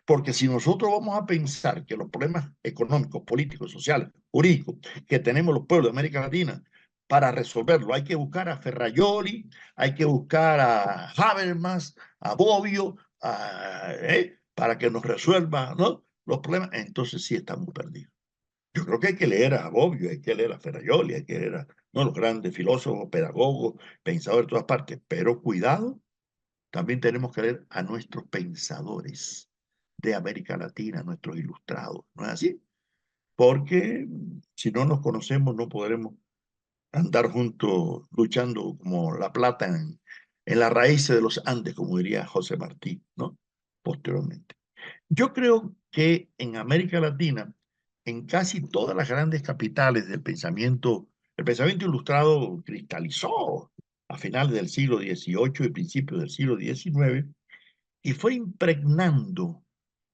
Porque si nosotros vamos a pensar que los problemas económicos, políticos, sociales, jurídicos que tenemos los pueblos de América Latina, para resolverlo hay que buscar a Ferrajoli, hay que buscar a Habermas, a Bobbio, para que nos resuelva, ¿no? Los problemas, entonces sí estamos perdidos. Yo creo que hay que leer a Bobbio, hay que leer a Ferrajoli, hay que leer a ¿no? los grandes filósofos, pedagogos, pensadores de todas partes, pero cuidado, también tenemos que leer a nuestros pensadores de América Latina, nuestros ilustrados, ¿no es así? Porque si no nos conocemos no podremos andar juntos luchando como la plata en las raíces de los Andes, como diría José Martí, ¿no? Posteriormente. Yo creo que en América Latina, en casi todas las grandes capitales del pensamiento, el pensamiento ilustrado cristalizó a finales del siglo XVIII y principios del siglo XIX y fue impregnando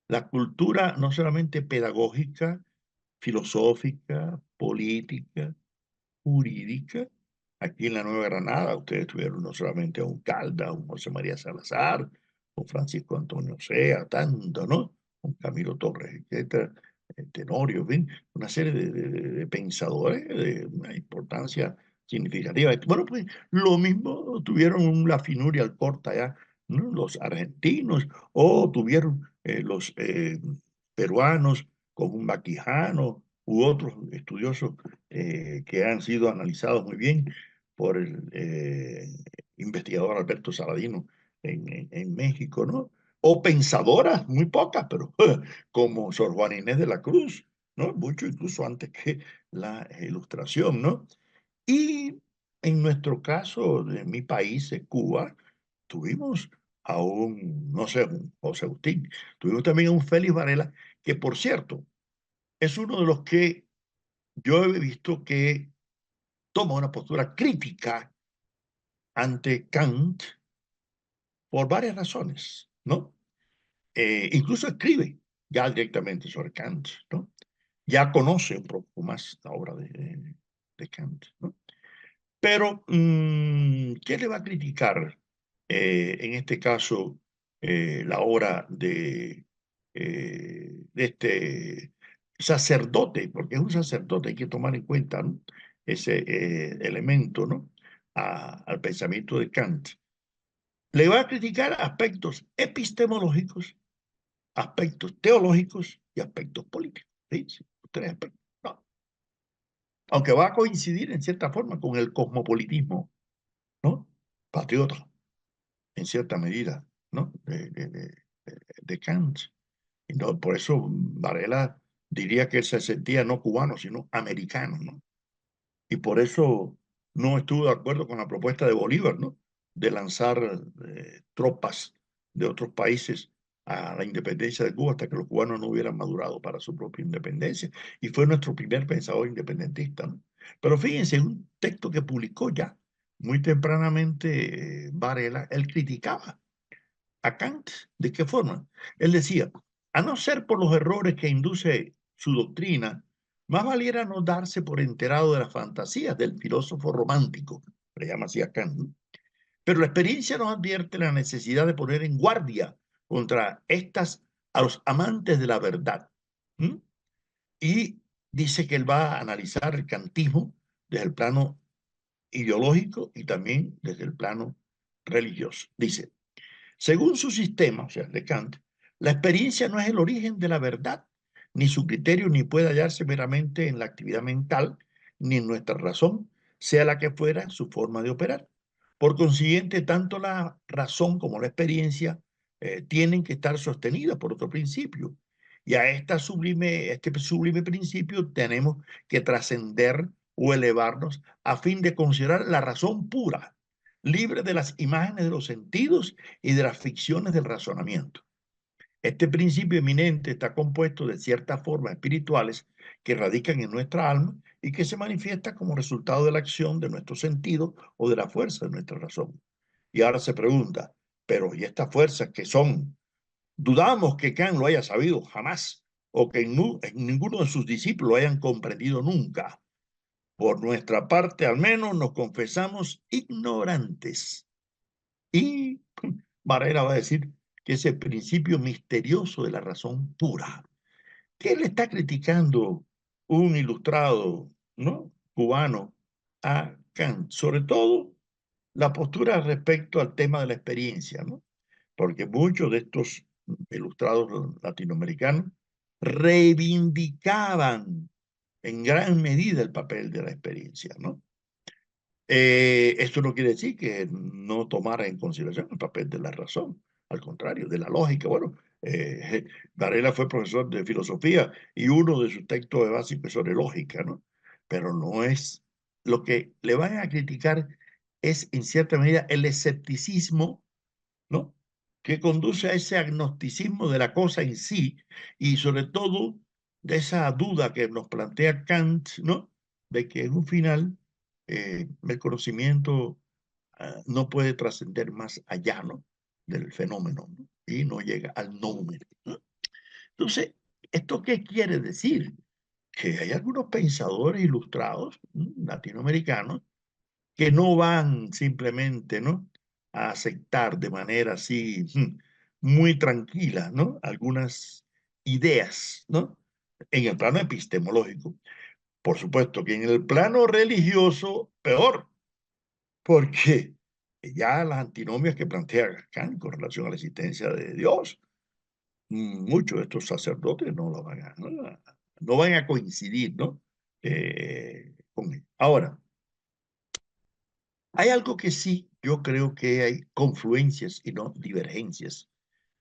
la cultura no solamente pedagógica, filosófica, política, jurídica. Aquí en la Nueva Granada, ustedes tuvieron no solamente a un Caldas, a un José María Salazar, un Francisco Antonio Sea, tanto, ¿no? Un Camilo Torres, etcétera, Tenorio, en fin, una serie de pensadores de una importancia significativa. Bueno, pues lo mismo tuvieron un La Finuria Alcorta allá, ¿no? Los argentinos, o tuvieron los peruanos con un Baquijano u otros estudiosos que han sido analizados muy bien por el investigador Alberto Saladino en México, ¿no? O pensadoras, muy pocas, pero como Sor Juana Inés de la Cruz, ¿no? Mucho incluso antes que la Ilustración, ¿no? Y en nuestro caso, de mi país, de Cuba, tuvimos a un, no sé, un José Agustín, tuvimos también a un Félix Varela, que por cierto, es uno de los que yo he visto que toma una postura crítica ante Kant por varias razones, ¿no? Incluso escribe ya directamente sobre Kant, ¿no? Ya conoce un poco más la obra de Kant, ¿no? Pero, ¿qué le va a criticar en este caso la obra de este sacerdote? Porque es un sacerdote, hay que tomar en cuenta, ¿no? Ese elemento, ¿no? Al pensamiento de Kant. Le va a criticar aspectos epistemológicos, aspectos teológicos y aspectos políticos. ¿Sí? Sí, tres aspectos. No. Aunque va a coincidir en cierta forma con el cosmopolitismo, ¿no? Patriota, en cierta medida, ¿no? De Kant. Y no, por eso Varela diría que él se sentía no cubano, sino americano, ¿no? Y por eso no estuvo de acuerdo con la propuesta de Bolívar, ¿no? De lanzar tropas de otros países a la independencia de Cuba hasta que los cubanos no hubieran madurado para su propia independencia. Y fue nuestro primer pensador independentista, ¿no? Pero fíjense, un texto que publicó ya muy tempranamente Varela, él criticaba a Kant. ¿De qué forma? Él decía, a no ser por los errores que induce su doctrina, más valiera no darse por enterado de las fantasías del filósofo romántico, le llama así a Kant, ¿no? Pero la experiencia nos advierte la necesidad de poner en guardia contra estas a los amantes de la verdad. ¿Mm? Y dice que él va a analizar el kantismo desde el plano ideológico y también desde el plano religioso. Dice, según su sistema, o sea, de Kant, la experiencia no es el origen de la verdad, ni su criterio, ni puede hallarse meramente en la actividad mental, ni en nuestra razón, sea la que fuera su forma de operar. Por consiguiente, tanto la razón como la experiencia tienen que estar sostenidas por otro principio. Y a este sublime principio tenemos que trascender o elevarnos a fin de considerar la razón pura, libre de las imágenes de los sentidos y de las ficciones del razonamiento. Este principio eminente está compuesto de ciertas formas espirituales que radican en nuestra alma y que se manifiesta como resultado de la acción de nuestros sentidos o de la fuerza de nuestra razón. Y ahora se pregunta, pero ¿y estas fuerzas qué son? Dudamos que Kant lo haya sabido jamás o que ninguno de sus discípulos lo hayan comprendido nunca. Por nuestra parte, al menos, nos confesamos ignorantes. Y Varela va a decir que es el principio misterioso de la razón pura. ¿Qué le está criticando un ilustrado, ¿no? Cubano a Kant? Sobre todo la postura respecto al tema de la experiencia, ¿no? Porque muchos de estos ilustrados latinoamericanos reivindicaban en gran medida el papel de la experiencia, ¿no? Esto no quiere decir que no tomara en consideración el papel de la razón, al contrario, de la lógica. Bueno, Varela fue profesor de filosofía y uno de sus textos de básico es sobre lógica, ¿no? Pero no es lo que le van a criticar es en cierta medida el escepticismo, ¿no?, que conduce a ese agnosticismo de la cosa en sí y sobre todo de esa duda que nos plantea Kant, ¿no?, de que en un final el conocimiento no puede trascender más allá, ¿no?, del fenómeno, ¿no?, y no llega al número, ¿no? Entonces, ¿esto qué quiere decir? Que hay algunos pensadores ilustrados, latinoamericanos, que no van simplemente, ¿no?, a aceptar de manera así, muy tranquila, ¿no?, algunas ideas, ¿no?, en el plano epistemológico. Por supuesto que en el plano religioso, peor, porque ya las antinomias que plantea Kant con relación a la existencia de Dios, muchos de estos sacerdotes no lo van a, no van a coincidir, ¿no?, con él. Ahora, hay algo que sí, yo creo que hay confluencias y no divergencias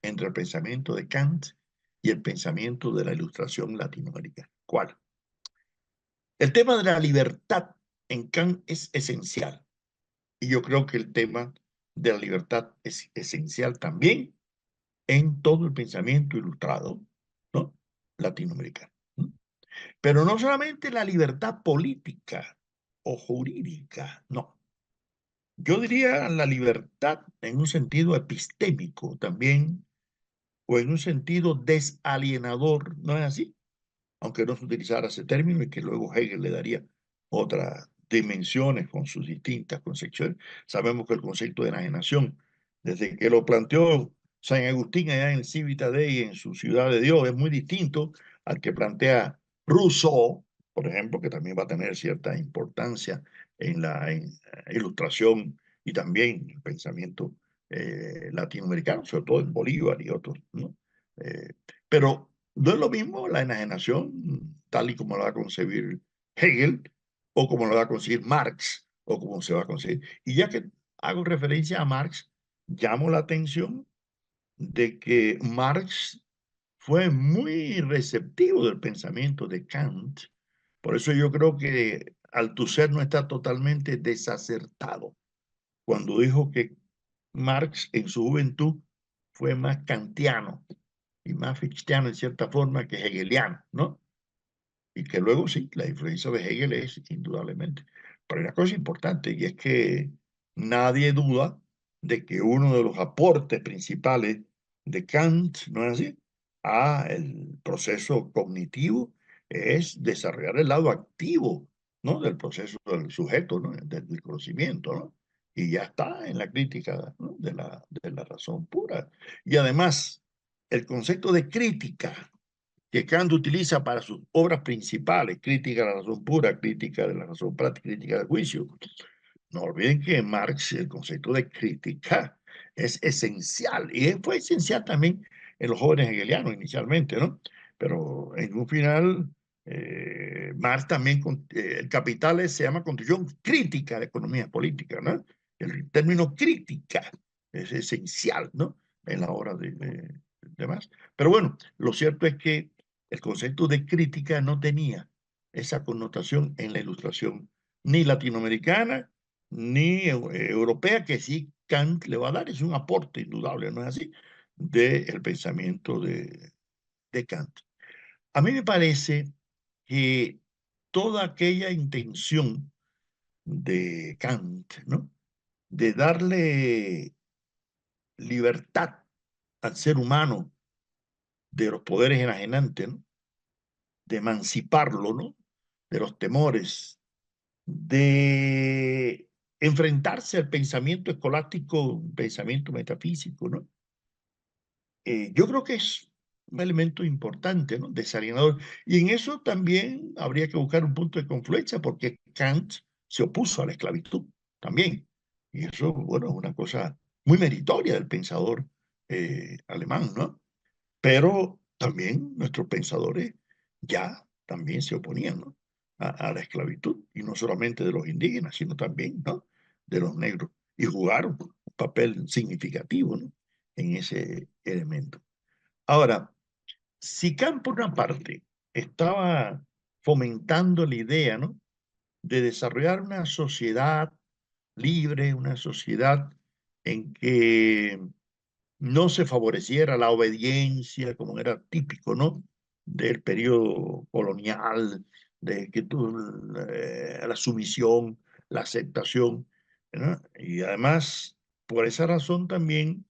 entre el pensamiento de Kant y el pensamiento de la Ilustración latinoamericana. ¿Cuál? El tema de la libertad en Kant es esencial, y yo creo que el tema de la libertad es esencial también en todo el pensamiento ilustrado, ¿no?, latinoamericano. Pero no solamente la libertad política o jurídica, no. Yo diría la libertad en un sentido epistémico también, o en un sentido desalienador, ¿no es así? Aunque no se utilizara ese término y que luego Hegel le daría otras dimensiones con sus distintas concepciones. Sabemos que el concepto de enajenación, desde que lo planteó San Agustín allá en el Civita Dei, en su Ciudad de Dios, es muy distinto al que plantea Rousseau, por ejemplo, que también va a tener cierta importancia en la ilustración y también el pensamiento latinoamericano, sobre todo en Bolívar y otros, ¿no? Eh, pero no es lo mismo la enajenación, tal y como la va a concebir Hegel, o como la va a conseguir Marx, o como se va a conseguir. Y ya que hago referencia a Marx, llamo la atención de que Marx fue muy receptivo del pensamiento de Kant. Por eso yo creo que Althusser no está totalmente desacertado cuando dijo que Marx en su juventud fue más kantiano y más fichteano en cierta forma que hegeliano, ¿no? Y que luego sí, la influencia de Hegel es indudablemente. Pero hay una cosa importante y es que nadie duda de que uno de los aportes principales de Kant, ¿no es así?, a el proceso cognitivo es desarrollar el lado activo, ¿no?, del proceso del sujeto, ¿no?, del conocimiento, ¿no? Y ya está en la crítica, ¿no?, de la razón pura. Y además, el concepto de crítica que Kant utiliza para sus obras principales, crítica de la razón pura, crítica de la razón práctica, crítica del juicio. No olviden que en Marx el concepto de crítica es esencial, y fue esencial también en los jóvenes hegelianos inicialmente, ¿no? Pero en un final, Marx también, el Capital se llama Constitución Crítica de Economía Política, ¿no? El término crítica es esencial, ¿no?, en la obra de Marx. Pero bueno, lo cierto es que el concepto de crítica no tenía esa connotación en la Ilustración, ni latinoamericana, ni europea, que sí Kant le va a dar, es un aporte indudable, ¿no es así?, del pensamiento de Kant. A mí me parece que toda aquella intención de Kant, ¿no?, de darle libertad al ser humano de los poderes enajenantes, ¿no?, de emanciparlo, ¿no?, de los temores, de enfrentarse al pensamiento escolástico, un pensamiento metafísico, ¿no? Yo creo que es un elemento importante, ¿no?, desalienador. Y en eso también habría que buscar un punto de confluencia, porque Kant se opuso a la esclavitud también. Y eso, bueno, es una cosa muy meritoria del pensador alemán, ¿no? Pero también nuestros pensadores ya también se oponían, ¿no?, a la esclavitud, y no solamente de los indígenas, sino también, ¿no?, de los negros, y jugaron un papel significativo, ¿no?, en ese elemento. Ahora, si Kant, por una parte, estaba fomentando la idea, ¿no?, de desarrollar una sociedad libre, una sociedad en que no se favoreciera la obediencia, como era típico, ¿no? Del periodo colonial, de que la sumisión, la aceptación, ¿no? Y además, por esa razón también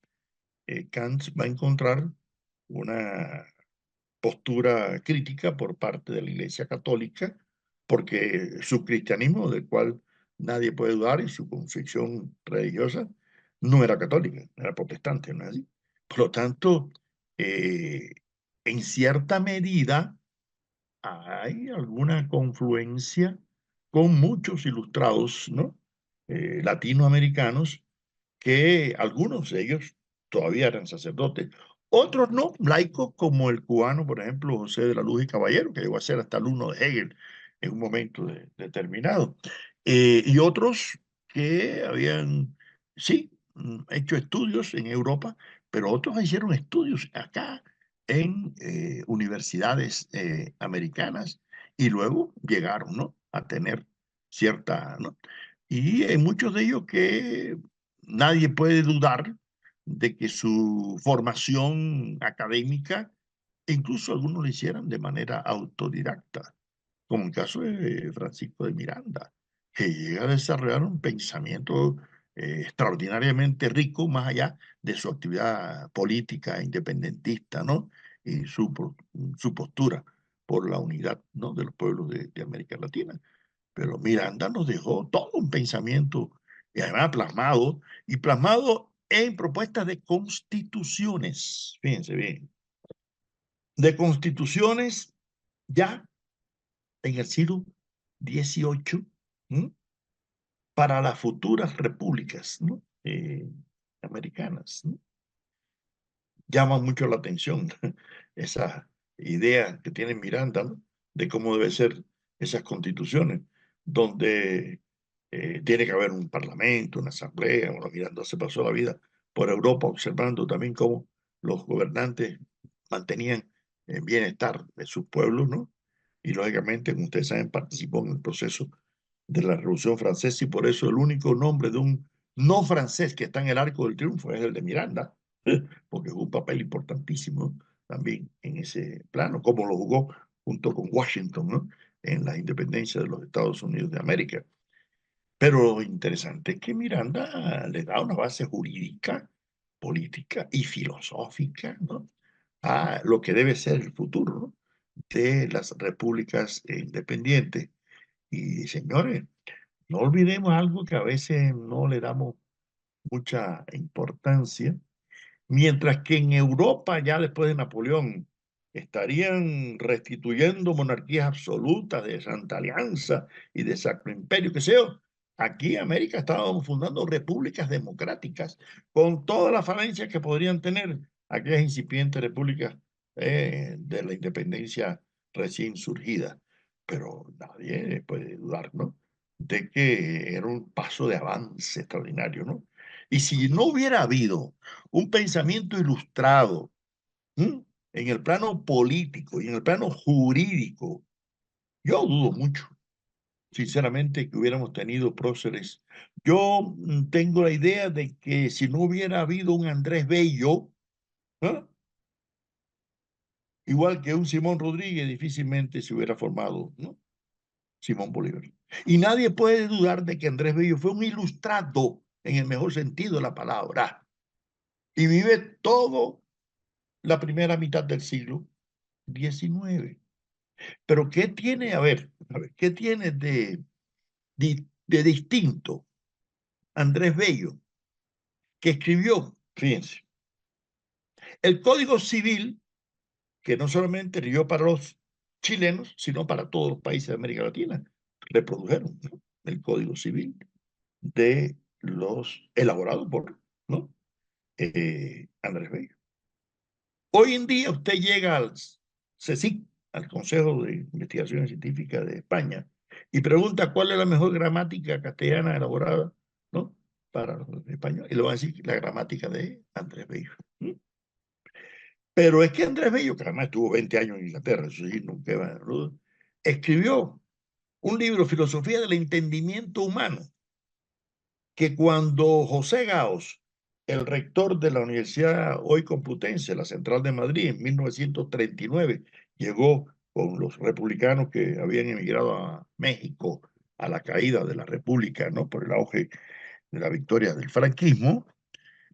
Kant va a encontrar una postura crítica por parte de la Iglesia Católica, porque su cristianismo, del cual nadie puede dudar, y su convicción religiosa, no era católica, era protestante, ¿no es así? Por lo tanto, eh, en cierta medida hay alguna confluencia con muchos ilustrados, ¿no? Latinoamericanos, que algunos de ellos todavía eran sacerdotes, otros no, laicos como el cubano, por ejemplo, José de la Luz y Caballero, que llegó a ser hasta alumno de Hegel en un momento determinado, y otros que habían, sí, hecho estudios en Europa, pero otros hicieron estudios acá en universidades americanas y luego llegaron, ¿no?, a tener cierta, ¿no? Y hay muchos de ellos que nadie puede dudar de que su formación académica, incluso algunos lo hicieran de manera autodidacta, como el caso de Francisco de Miranda, que llega a desarrollar un pensamiento extraordinariamente rico más allá de su actividad política independentista, ¿no? Y su postura por la unidad, ¿no?, de los pueblos de América Latina. Pero Miranda nos dejó todo un pensamiento, y además plasmado, y plasmado en propuestas de constituciones, fíjense bien, de constituciones ya en el siglo XVIII, ¿m?, para las futuras repúblicas, ¿no?, americanas, ¿no? Llama mucho la atención esa idea que tiene Miranda, ¿no?, de cómo deben ser esas constituciones, donde tiene que haber un parlamento, una asamblea. Bueno, Miranda se pasó la vida por Europa observando también cómo los gobernantes mantenían el bienestar de sus pueblos, ¿no? Y lógicamente, como ustedes saben, participó en el proceso de la Revolución Francesa, y por eso el único nombre de un no francés que está en el Arco del Triunfo es el de Miranda, porque jugó un papel importantísimo también en ese plano, como lo jugó junto con Washington, ¿no?, en la independencia de los Estados Unidos de América. Pero lo interesante es que Miranda le da una base jurídica, política y filosófica, ¿no?, a lo que debe ser el futuro, ¿no?, de las repúblicas independientes. Y señores, no olvidemos algo que a veces no le damos mucha importancia. Mientras que en Europa, ya después de Napoleón, estarían restituyendo monarquías absolutas de Santa Alianza y de Sacro Imperio, qué sé yo, aquí en América estábamos fundando repúblicas democráticas con todas las falencias que podrían tener aquellas incipientes repúblicas de la independencia recién surgida. Pero nadie puede dudar, ¿no?, de que era un paso de avance extraordinario, ¿no? Y si no hubiera habido un pensamiento ilustrado, ¿m?, en el plano político y en el plano jurídico, yo dudo mucho, sinceramente, que hubiéramos tenido próceres. Yo tengo la idea de que si no hubiera habido un Andrés Bello, ¿ah?, igual que un Simón Rodríguez, difícilmente se hubiera formado, ¿no?, Simón Bolívar. Y nadie puede dudar de que Andrés Bello fue un ilustrado en el mejor sentido de la palabra, y vive todo la primera mitad del siglo XIX. Pero ¿qué tiene? A ver, ¿qué tiene de distinto Andrés Bello? Que escribió, fíjense, el Código Civil, que no solamente escribió para los chilenos, sino para todos los países de América Latina. Reprodujeron, ¿no?, el Código Civil de los elaborado por, ¿no?, Andrés Bello. Hoy en día usted llega al CSIC, al Consejo de Investigaciones Científicas de España, y pregunta cuál es la mejor gramática castellana elaborada, ¿no?, para los españoles, y le van a decir la gramática de Andrés Bello. Pero es que Andrés Bello, que además estuvo 20 años en Inglaterra, eso sí, nunca va a duda, escribió un libro, Filosofía del Entendimiento Humano, que cuando José Gaos, el rector de la Universidad hoy Complutense, la Central de Madrid, en 1939, llegó con los republicanos que habían emigrado a México a la caída de la República, ¿no? Por el auge de la victoria del franquismo,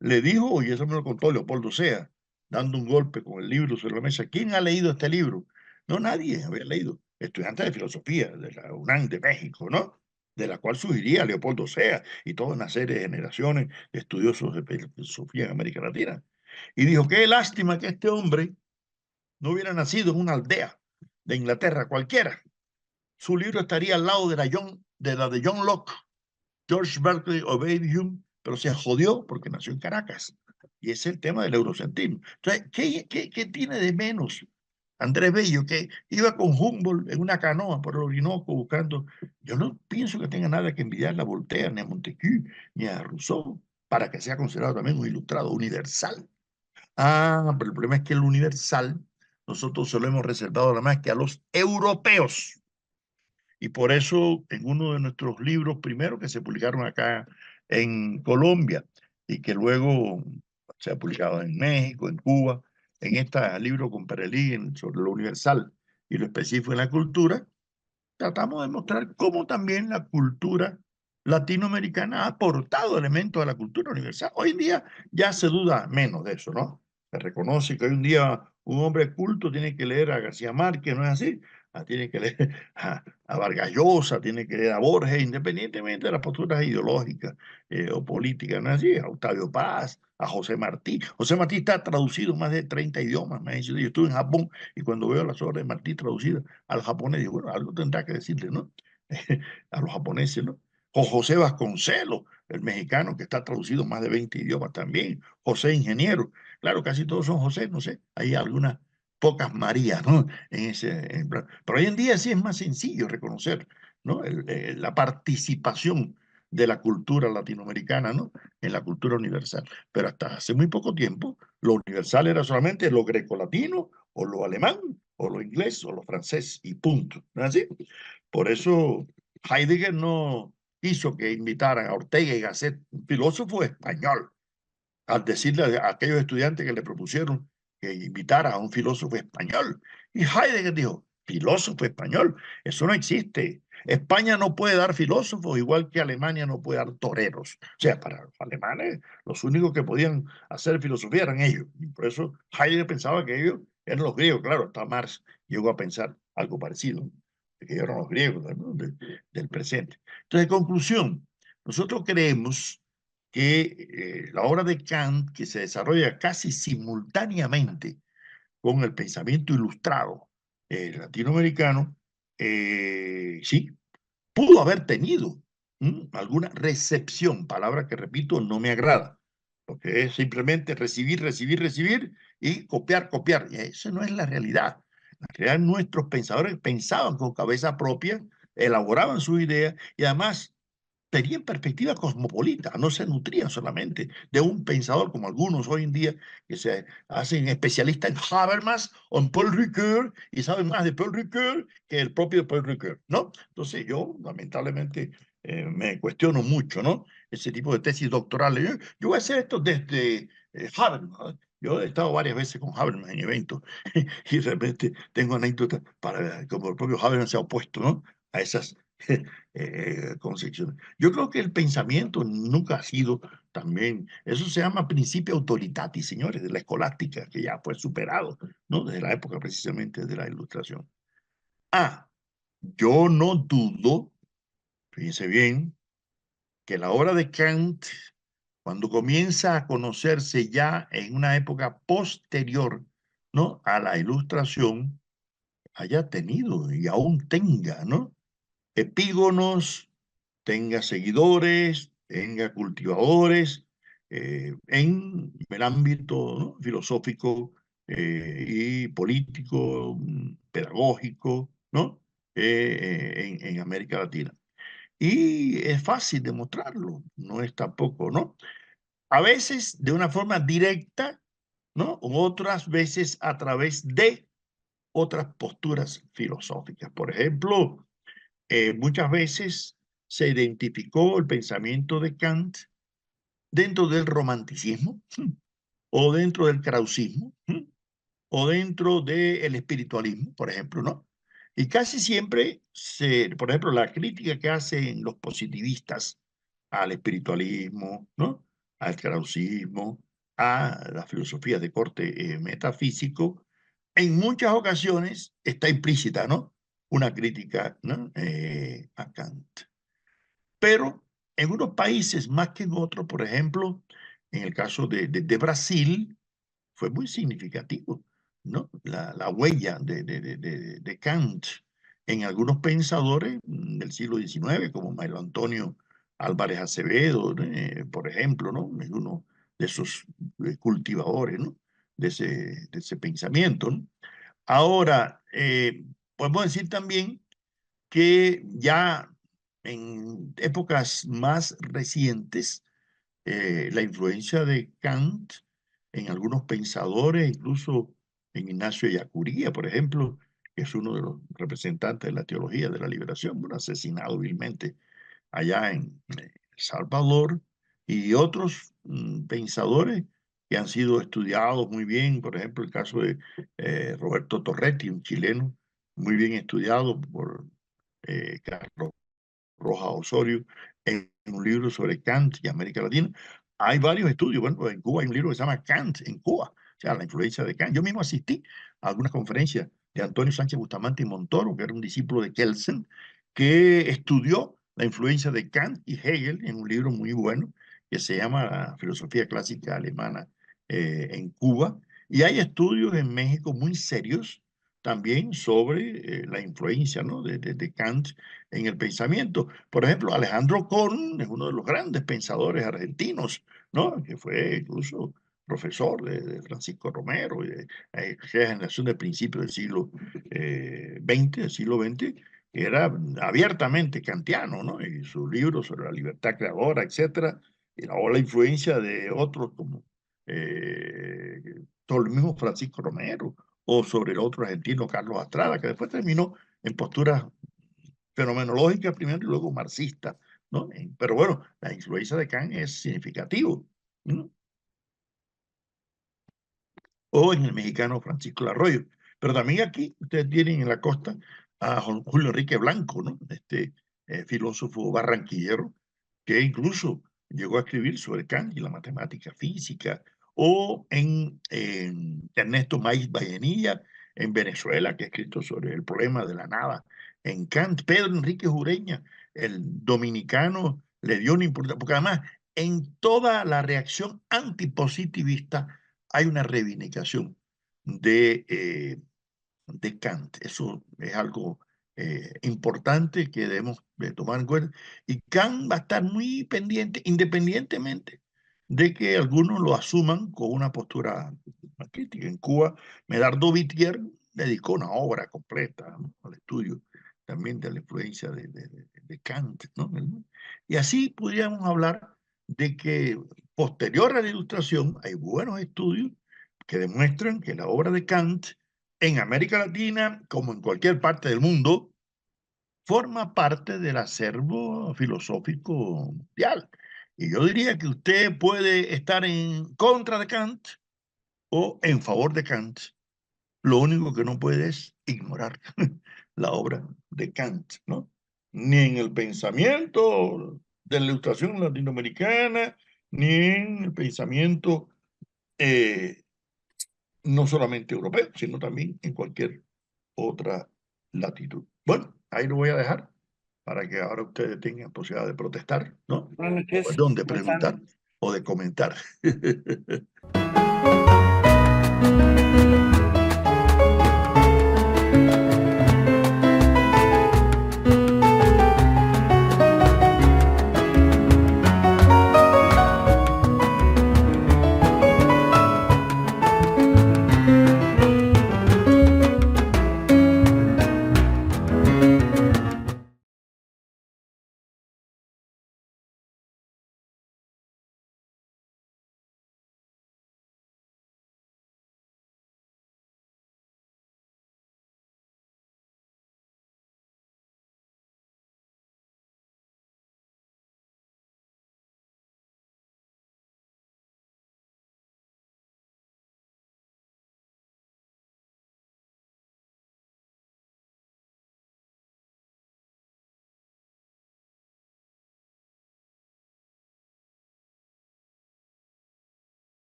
le dijo, y eso me lo contó Leopoldo Sea, dando un golpe con el libro sobre la mesa, ¿quién ha leído este libro? No, nadie había leído. Estudiante de filosofía de la UNAM de México, ¿no? De la cual surgiría Leopoldo Sea y toda una serie de generaciones de estudiosos de filosofía en América Latina. Y dijo, qué lástima que este hombre no hubiera nacido en una aldea de Inglaterra cualquiera. Su libro estaría al lado de la de John Locke, George Berkeley o Baby Hume, pero se jodió porque nació en Caracas. Y ese es el tema del eurocentrismo. Entonces, ¿qué tiene de menos Andrés Bello, que iba con Humboldt en una canoa por el Orinoco buscando? Yo no pienso que tenga nada que envidiar a Voltaire, ni a Montesquieu, ni a Rousseau, para que sea considerado también un ilustrado universal. Ah, pero el problema es que el universal nosotros se lo hemos reservado nada más que a los europeos. Y por eso, en uno de nuestros libros primero que se publicaron acá en Colombia y que luego se ha publicado en México, en Cuba, en este libro con Perelí sobre lo universal y lo específico en la cultura, tratamos de mostrar cómo también la cultura latinoamericana ha aportado elementos a la cultura universal. Hoy en día ya se duda menos de eso, ¿no? Se reconoce que hoy en día un hombre culto tiene que leer a García Márquez, ¿no es así? Tiene que leer a Vargas Llosa, tiene que leer a Borges, independientemente de las posturas ideológicas o políticas, ¿no es así? A Octavio Paz, a José Martí. José Martí está traducido en más de 30 idiomas, me ha dicho. Yo estuve en Japón y cuando veo las obras de Martí traducidas al japonés, digo, bueno, algo tendrá que decirle, ¿no? A los japoneses, ¿no? O José Vasconcelos, el mexicano que está traducido en más de 20 idiomas también. José Ingeniero. Claro, casi todos son José, no sé, hay algunas pocas Marías, ¿no? Pero hoy en día sí es más sencillo reconocer, ¿no? La participación de la cultura latinoamericana, ¿no? En la cultura universal. Pero hasta hace muy poco tiempo, lo universal era solamente lo grecolatino o lo alemán o lo inglés o lo francés y punto. ¿No es así? Por eso Heidegger no hizo que invitaran a Ortega y Gasset, un filósofo español, al decirle a aquellos estudiantes que le propusieron que invitara a un filósofo español. Y Heidegger dijo, filósofo español, eso no existe. España no puede dar filósofos, igual que Alemania no puede dar toreros. O sea, para los alemanes, los únicos que podían hacer filosofía eran ellos. Y por eso Heidegger pensaba que ellos eran los griegos. Claro, hasta Marx llegó a pensar algo parecido, que ellos eran los griegos, ¿no? Del presente. Entonces, en conclusión, nosotros creemos que la obra de Kant, que se desarrolla casi simultáneamente con el pensamiento ilustrado latinoamericano, sí, pudo haber tenido alguna recepción, palabra que repito, no me agrada, porque es simplemente recibir, recibir, recibir y copiar, copiar. Y eso no es la realidad. La realidad, nuestros pensadores pensaban con cabeza propia, elaboraban sus ideas y además tenían perspectiva cosmopolita, no se nutrían solamente de un pensador como algunos hoy en día que se hacen especialistas en Habermas o en Paul Ricoeur y saben más de Paul Ricoeur que el propio Paul Ricoeur, ¿no? Entonces yo lamentablemente me cuestiono mucho, ¿no? Ese tipo de tesis doctorales. Yo voy a hacer esto desde Habermas, ¿no? Yo he estado varias veces con Habermas en eventos y realmente tengo anécdotas para como el propio Habermas se ha opuesto, ¿no? A esas concepciones. Yo creo que el pensamiento nunca ha sido también, eso se llama principio autoritatis, señores, de la escolástica, que ya fue superado, ¿no? Desde la época precisamente de la Ilustración. Ah, yo no dudo, fíjense bien, que la obra de Kant, cuando comienza a conocerse ya en una época posterior, ¿no? A la Ilustración, haya tenido y aún tenga, ¿no? Epígonos, tenga seguidores, tenga cultivadores en el ámbito, ¿no? filosófico y político, pedagógico, ¿no? En América Latina. Y es fácil demostrarlo, no es tampoco, ¿no? A veces de una forma directa, ¿no? Otras veces a través de otras posturas filosóficas. Por ejemplo, muchas veces se identificó el pensamiento de Kant dentro del romanticismo, o dentro del krausismo, o dentro del espiritualismo, por ejemplo, ¿no? Y casi siempre, por ejemplo, la crítica que hacen los positivistas al espiritualismo, ¿no? Al krausismo, a las filosofías de corte metafísico, en muchas ocasiones está implícita, ¿no? Una crítica, ¿no? A Kant. Pero en unos países más que en otros, por ejemplo, en el caso de Brasil, fue muy significativo, ¿no? La huella de Kant en algunos pensadores del siglo XIX, como Mario Antonio Álvarez Acevedo, por ejemplo, ¿no? Es uno de esos cultivadores, ¿no? De ese pensamiento, ¿no? Ahora, podemos decir también que ya en épocas más recientes, la influencia de Kant en algunos pensadores, incluso en Ignacio Ellacuría, por ejemplo, que es uno de los representantes de la teología de la liberación, bueno, asesinado vilmente allá en El Salvador, y otros pensadores que han sido estudiados muy bien, por ejemplo, el caso de Roberto Torretti, un chileno muy bien estudiado por Carlos Rojas Osorio, en un libro sobre Kant y América Latina. Hay varios estudios. Bueno, en Cuba hay un libro que se llama Kant en Cuba, o sea, la influencia de Kant. Yo mismo asistí a algunas conferencias de Antonio Sánchez Bustamante y Montoro, que era un discípulo de Kelsen, que estudió la influencia de Kant y Hegel en un libro muy bueno que se llama La filosofía clásica alemana en Cuba. Y hay estudios en México muy serios también sobre la influencia, ¿no? de Kant en el pensamiento. Por ejemplo, Alejandro Korn es uno de los grandes pensadores argentinos, ¿no? Que fue incluso profesor de Francisco Romero, y de aquella generación de principios del siglo XX, del siglo XX, que era abiertamente kantiano, ¿no? Y sus libros sobre la libertad creadora, etcétera, y la influencia de otros como todo el mismo Francisco Romero, o sobre el otro argentino Carlos Astrada, que después terminó en posturas fenomenológica primero y luego marxista, ¿no? Pero bueno, la influencia de Kant es significativo, ¿no? O en el mexicano Francisco Larroyo. Pero también aquí ustedes tienen en la costa a Julio Enrique Blanco, ¿no? Este filósofo barranquillero, que incluso llegó a escribir sobre Kant y la matemática física, o en Ernesto Maiz Vallenilla, en Venezuela, que ha escrito sobre el problema de la nada. En Kant, Pedro Enrique Ureña, el dominicano, le dio una importancia, porque además en toda la reacción antipositivista hay una reivindicación de Kant. Eso es algo importante que debemos de tomar en cuenta. Y Kant va a estar muy pendiente, independientemente de que algunos lo asuman con una postura más crítica. En Cuba, Medardo Vitier dedicó una obra completa, ¿no? Al estudio también de la influencia de Kant, ¿no? Y así podríamos hablar de que posterior a la Ilustración hay buenos estudios que demuestran que la obra de Kant en América Latina, como en cualquier parte del mundo, forma parte del acervo filosófico mundial. Y yo diría que usted puede estar en contra de Kant o en favor de Kant. Lo único que no puede es ignorar la obra de Kant, ¿no? Ni en el pensamiento de la Ilustración latinoamericana, ni en el pensamiento no solamente europeo, sino también en cualquier otra latitud. Bueno, ahí lo voy a dejar para que ahora ustedes tengan posibilidad de protestar, ¿no? Buenas O noches, perdón, de ¿cómo están? preguntar o de comentar.